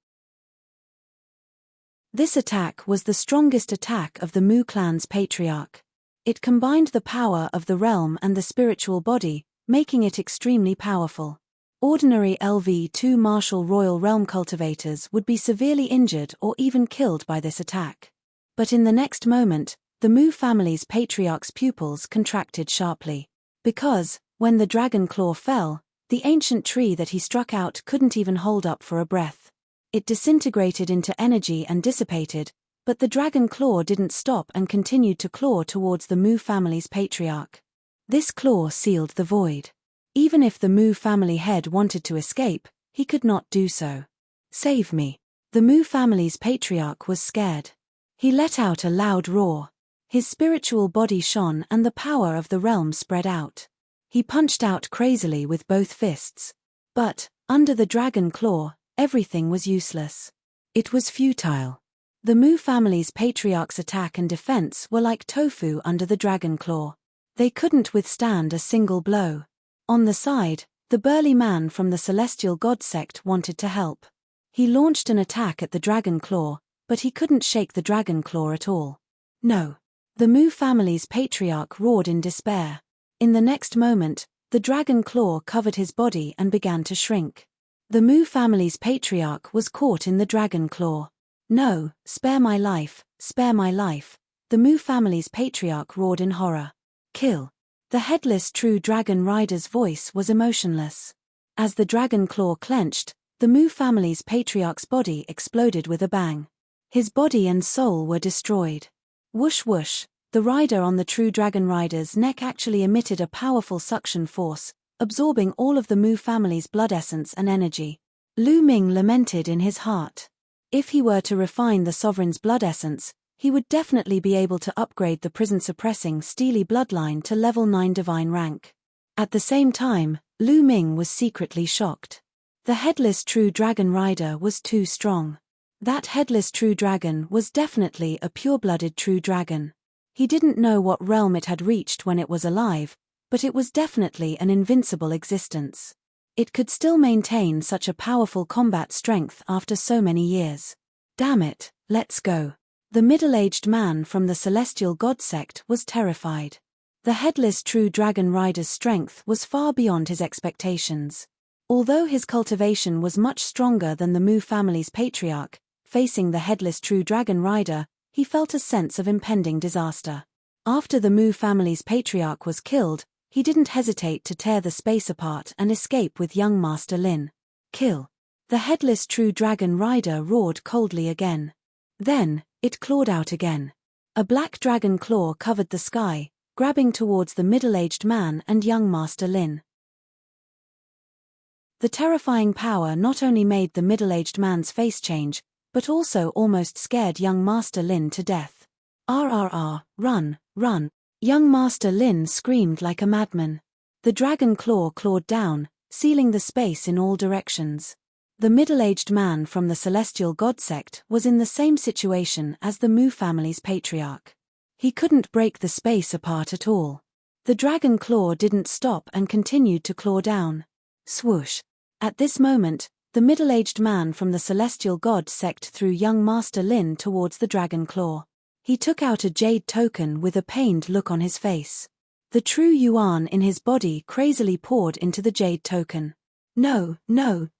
This attack was the strongest attack of the Mu clan's patriarch. It combined the power of the realm and the spiritual body, making it extremely powerful. Ordinary LV2 martial royal realm cultivators would be severely injured or even killed by this attack. But in the next moment, the Mu family's patriarch's pupils contracted sharply. Because, when the dragon claw fell, the ancient tree that he struck out couldn't even hold up for a breath. It disintegrated into energy and dissipated, but the dragon claw didn't stop and continued to claw towards the Mu family's patriarch. This claw sealed the void. Even if the Mu family head wanted to escape, he could not do so. "Save me." The Mu family's patriarch was scared. He let out a loud roar. His spiritual body shone and the power of the realm spread out. He punched out crazily with both fists. But, under the dragon claw, everything was useless. It was futile. The Mu family's patriarch's attack and defense were like tofu under the dragon claw. They couldn't withstand a single blow. On the side, the burly man from the celestial god sect wanted to help. He launched an attack at the dragon claw, but he couldn't shake the dragon claw at all. No. The Mu family's patriarch roared in despair. In the next moment, the dragon claw covered his body and began to shrink. The Mu family's patriarch was caught in the dragon claw. "No, spare my life, spare my life," the Mu family's patriarch roared in horror. "Kill." The headless true dragon rider's voice was emotionless. As the dragon claw clenched, the Mu family's patriarch's body exploded with a bang. His body and soul were destroyed. Whoosh whoosh, the rider on the true dragon rider's neck actually emitted a powerful suction force, absorbing all of the Mu family's blood essence and energy. Lu Ming lamented in his heart. If he were to refine the sovereign's blood essence, he would definitely be able to upgrade the prison-suppressing steely bloodline to level 9 divine rank. At the same time, Lu Ming was secretly shocked. The headless true dragon rider was too strong. That headless true dragon was definitely a pure-blooded true dragon. He didn't know what realm it had reached when it was alive, but it was definitely an invincible existence. It could still maintain such a powerful combat strength after so many years. "Damn it, let's go." The middle-aged man from the celestial god sect was terrified. The headless true dragon rider's strength was far beyond his expectations. Although his cultivation was much stronger than the Mu family's patriarch, facing the headless true dragon rider, he felt a sense of impending disaster. After the Mu family's patriarch was killed, he didn't hesitate to tear the space apart and escape with young Master Lin. "Kill." The headless true dragon rider roared coldly again. Then, it clawed out again. A black dragon claw covered the sky, grabbing towards the middle-aged man and young Master Lin. The terrifying power not only made the middle-aged man's face change, but also almost scared young Master Lin to death. "RRR, run, run." Young Master Lin screamed like a madman. The dragon claw clawed down, sealing the space in all directions. The middle-aged man from the celestial god sect was in the same situation as the Mu family's patriarch. He couldn't break the space apart at all. The dragon claw didn't stop and continued to claw down. Swoosh. At this moment, the middle-aged man from the celestial god sect threw young Master Lin towards the dragon claw. He took out a jade token with a pained look on his face. The true yuan in his body crazily poured into the jade token. No,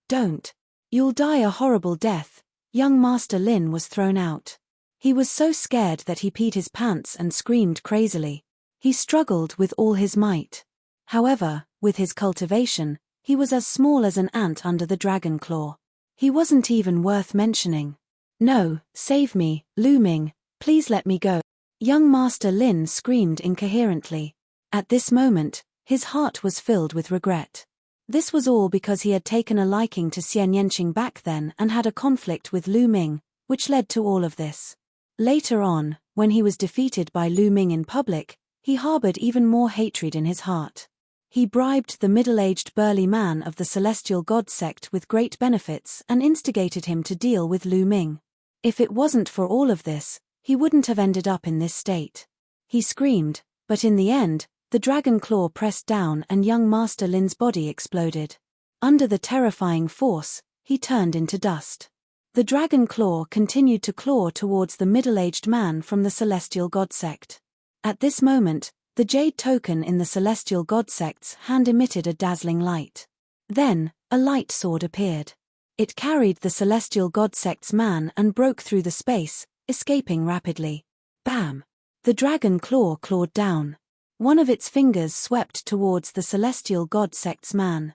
don't. You'll die a horrible death. Young Master Lin was thrown out. He was so scared that he peed his pants and screamed crazily. He struggled with all his might. However, with his cultivation, he was as small as an ant under the dragon claw. He wasn't even worth mentioning. No, save me, Lu Ming, please let me go. Young Master Lin screamed incoherently. At this moment, his heart was filled with regret. This was all because he had taken a liking to Xian Yanqing back then and had a conflict with Lu Ming, which led to all of this. Later on, when he was defeated by Lu Ming in public, he harbored even more hatred in his heart. He bribed the middle-aged burly man of the celestial god sect with great benefits and instigated him to deal with Lu Ming. If it wasn't for all of this, he wouldn't have ended up in this state. He screamed, but in the end, the dragon claw pressed down and young Master Lin's body exploded. Under the terrifying force, he turned into dust. The dragon claw continued to claw towards the middle-aged man from the celestial god sect. At this moment, the jade token in the celestial god sect's hand emitted a dazzling light. Then, a light sword appeared. It carried the celestial god sect's man and broke through the space, escaping rapidly. Bam! The dragon claw clawed down. One of its fingers swept towards the celestial god sect's man.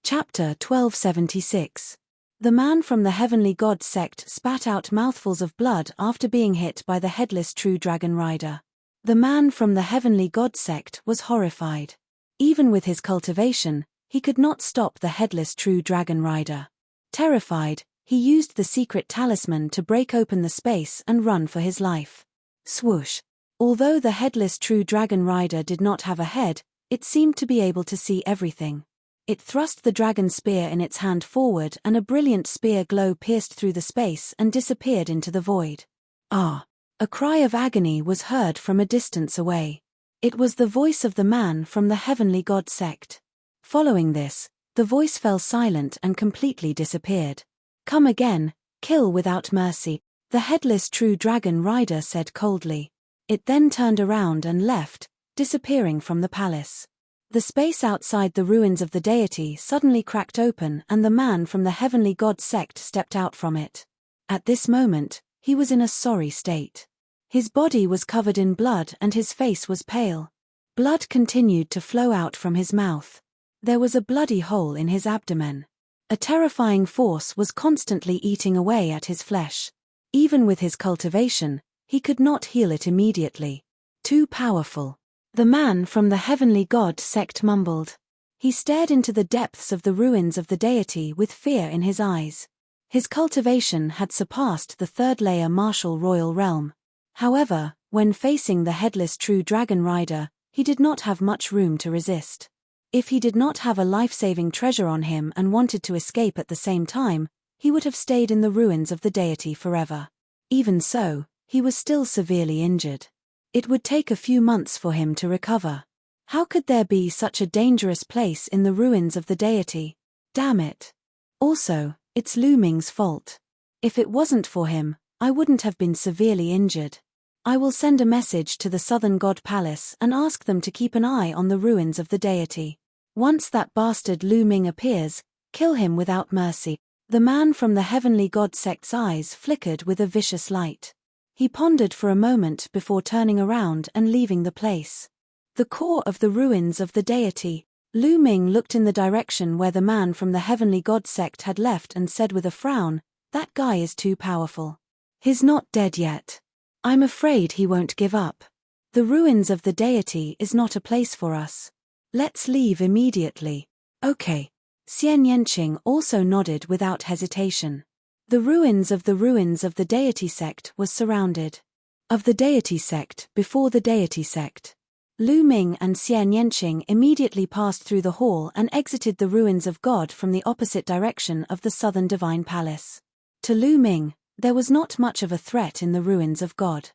Chapter 1276. The man from the heavenly god sect spat out mouthfuls of blood after being hit by the headless true dragon rider. The man from the heavenly god sect was horrified. Even with his cultivation, he could not stop the headless true dragon rider. Terrified, he used the secret talisman to break open the space and run for his life. Swoosh. Although the headless true dragon rider did not have a head, it seemed to be able to see everything. It thrust the dragon spear in its hand forward and a brilliant spear glow pierced through the space and disappeared into the void. Ah! A cry of agony was heard from a distance away. It was the voice of the man from the heavenly god sect. Following this, the voice fell silent and completely disappeared. Come again, kill without mercy, the headless true dragon rider said coldly. It then turned around and left, disappearing from the palace. The space outside the ruins of the deity suddenly cracked open and the man from the heavenly god sect stepped out from it. At this moment, he was in a sorry state. His body was covered in blood and his face was pale. Blood continued to flow out from his mouth. There was a bloody hole in his abdomen. A terrifying force was constantly eating away at his flesh. Even with his cultivation, he could not heal it immediately. Too powerful. The man from the heavenly god sect mumbled. He stared into the depths of the ruins of the deity with fear in his eyes. His cultivation had surpassed the third-layer martial royal realm. However, when facing the headless true dragon rider, he did not have much room to resist. If he did not have a life-saving treasure on him and wanted to escape at the same time, he would have stayed in the ruins of the deity forever. Even so, he was still severely injured. It would take a few months for him to recover. How could there be such a dangerous place in the ruins of the deity? Damn it. Also, it's Lu Ming's fault. If it wasn't for him, I wouldn't have been severely injured. I will send a message to the Southern God Palace and ask them to keep an eye on the ruins of the deity. Once that bastard Lu Ming appears, kill him without mercy. The man from the heavenly god sect's eyes flickered with a vicious light. He pondered for a moment before turning around and leaving the place. The core of the ruins of the deity. Lu Ming looked in the direction where the man from the heavenly god sect had left and said with a frown, "That guy is too powerful. He's not dead yet. I'm afraid he won't give up. The ruins of the deity is not a place for us. Let's leave immediately." Okay. Xian Yanqing also nodded without hesitation. The ruins of the deity sect was surrounded. Of the deity sect before the deity sect. Lu Ming and Xian Yanqing immediately passed through the hall and exited the ruins of God from the opposite direction of the southern divine palace. To Lu Ming, there was not much of a threat in the ruins of God.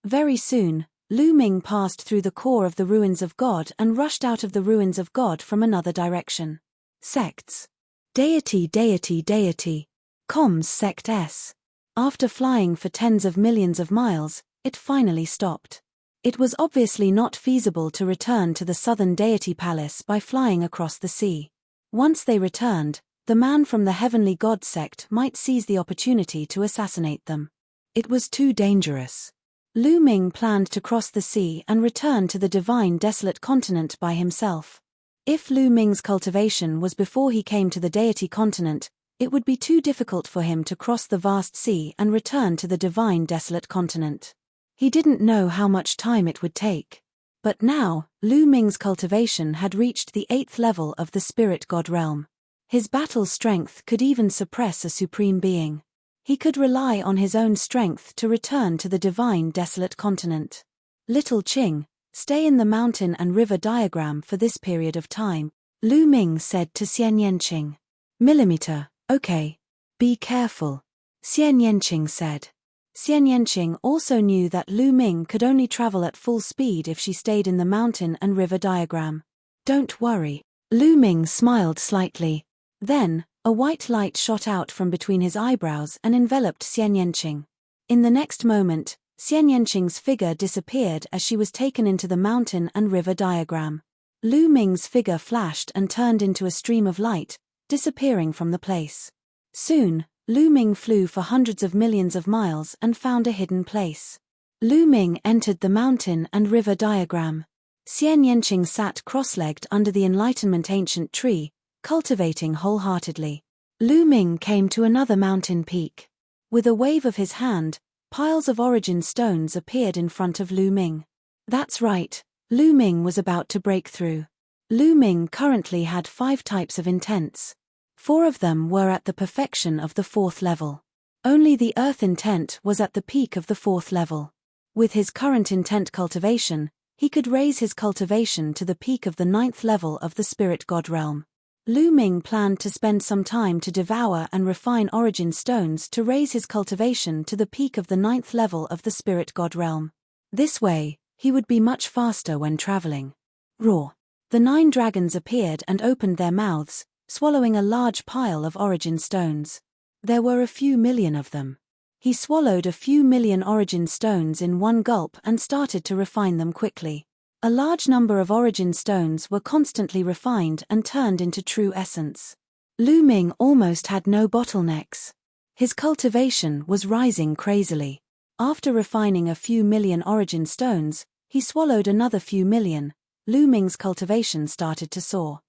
Very soon, Lu Ming passed through the core of the ruins of God and rushed out of the ruins of God from another direction. Sects. Deity. Comms Sect S. After flying for tens of millions of miles, it finally stopped. It was obviously not feasible to return to the southern deity palace by flying across the sea. Once they returned, the man from the heavenly god sect might seize the opportunity to assassinate them. It was too dangerous. Lu Ming planned to cross the sea and return to the divine desolate continent by himself. If Lu Ming's cultivation was before he came to the deity continent, it would be too difficult for him to cross the vast sea and return to the divine desolate continent. He didn't know how much time it would take. But now, Lu Ming's cultivation had reached the 8th level of the spirit god realm. His battle strength could even suppress a supreme being. He could rely on his own strength to return to the divine desolate continent. Little Qing, stay in the mountain and river diagram for this period of time, Lu Ming said to Xian Yanqing. Millimeter, okay. Be careful, Xian Yanqing said. Xian Yanqing also knew that Lu Ming could only travel at full speed if she stayed in the mountain and river diagram. Don't worry. Lu Ming smiled slightly. Then, a white light shot out from between his eyebrows and enveloped Xian Yanqing. In the next moment, Xian Yanqing's figure disappeared as she was taken into the mountain and river diagram. Lu Ming's figure flashed and turned into a stream of light, disappearing from the place. Soon, Lu Ming flew for hundreds of millions of miles and found a hidden place. Lu Ming entered the mountain and river diagram. Xian Yanqing sat cross-legged under the Enlightenment ancient tree, cultivating wholeheartedly. Lu Ming came to another mountain peak. With a wave of his hand, piles of origin stones appeared in front of Lu Ming. That's right, Lu Ming was about to break through. Lu Ming currently had 5 types of intents. 4 of them were at the perfection of the 4th level. Only the earth intent was at the peak of the 4th level. With his current intent cultivation, he could raise his cultivation to the peak of the 9th level of the spirit god realm. Lu Ming planned to spend some time to devour and refine origin stones to raise his cultivation to the peak of the 9th level of the spirit god realm. This way, he would be much faster when traveling. Roar! The 9 dragons appeared and opened their mouths, swallowing a large pile of origin stones. There were a few million of them. He swallowed a few million origin stones in one gulp and started to refine them quickly. A large number of origin stones were constantly refined and turned into true essence. Lu Ming almost had no bottlenecks. His cultivation was rising crazily. After refining a few million origin stones, he swallowed another few million. Lu Ming's cultivation started to soar.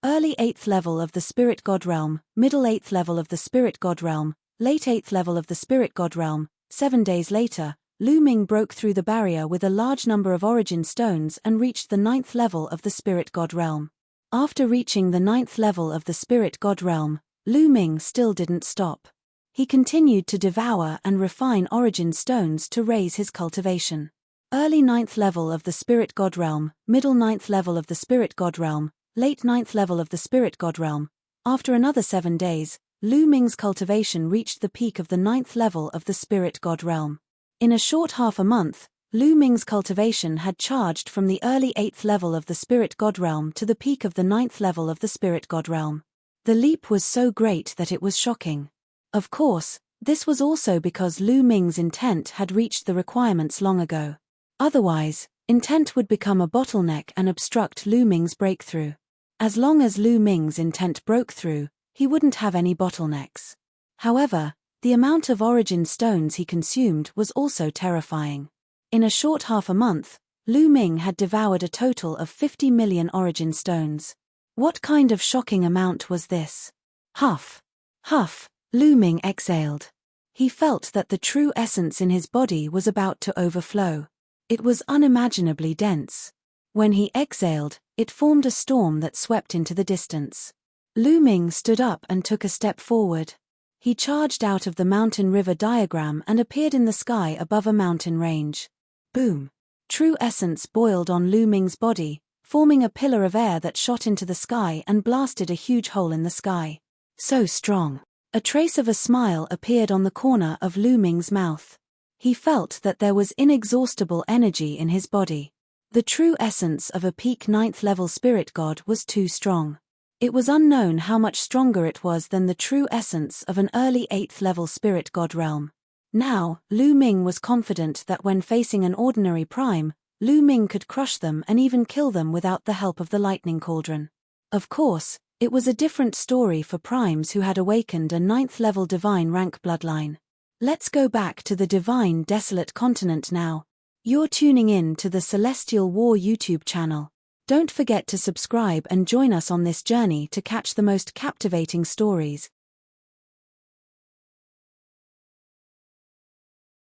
Early 8th level of the spirit god realm, middle 8th level of the spirit god realm, late 8th level of the spirit god realm. 7 days later, Lu Ming broke through the barrier with a large number of origin stones and reached the 9th level of the spirit god realm. After reaching the 9th level of the spirit god realm, Lu Ming still didn't stop. He continued to devour and refine origin stones to raise his cultivation. Early 9th level of the spirit god realm, middle 9th level of the spirit god realm, late 9th level of the spirit god realm. After another 7 days, Lu Ming's cultivation reached the peak of the 9th level of the spirit god realm. In a short half a month, Lu Ming's cultivation had charged from the early 8th level of the spirit god realm to the peak of the 9th level of the spirit god realm. The leap was so great that it was shocking. Of course, this was also because Lu Ming's intent had reached the requirements long ago. Otherwise, intent would become a bottleneck and obstruct Lu Ming's breakthrough. As long as Lu Ming's intent broke through, he wouldn't have any bottlenecks. However, the amount of origin stones he consumed was also terrifying. In a short half a month, Lu Ming had devoured a total of 50 million origin stones. What kind of shocking amount was this? Huff! Huff! Lu Ming exhaled. He felt that the true essence in his body was about to overflow. It was unimaginably dense. When he exhaled, it formed a storm that swept into the distance. Lu Ming stood up and took a step forward. He charged out of the mountain-river diagram and appeared in the sky above a mountain range. Boom! True essence boiled on Lu Ming's body, forming a pillar of air that shot into the sky and blasted a huge hole in the sky. So strong. A trace of a smile appeared on the corner of Lu Ming's mouth. He felt that there was inexhaustible energy in his body. The true essence of a peak 9th level spirit god was too strong. It was unknown how much stronger it was than the true essence of an early 8th level spirit god realm. Now, Lu Ming was confident that when facing an ordinary prime, Lu Ming could crush them and even kill them without the help of the lightning cauldron. Of course, it was a different story for primes who had awakened a 9th level divine rank bloodline. Let's go back to the divine desolate continent now. You're tuning in to the Celestial War YouTube channel. Don't forget to subscribe and join us on this journey to catch the most captivating stories,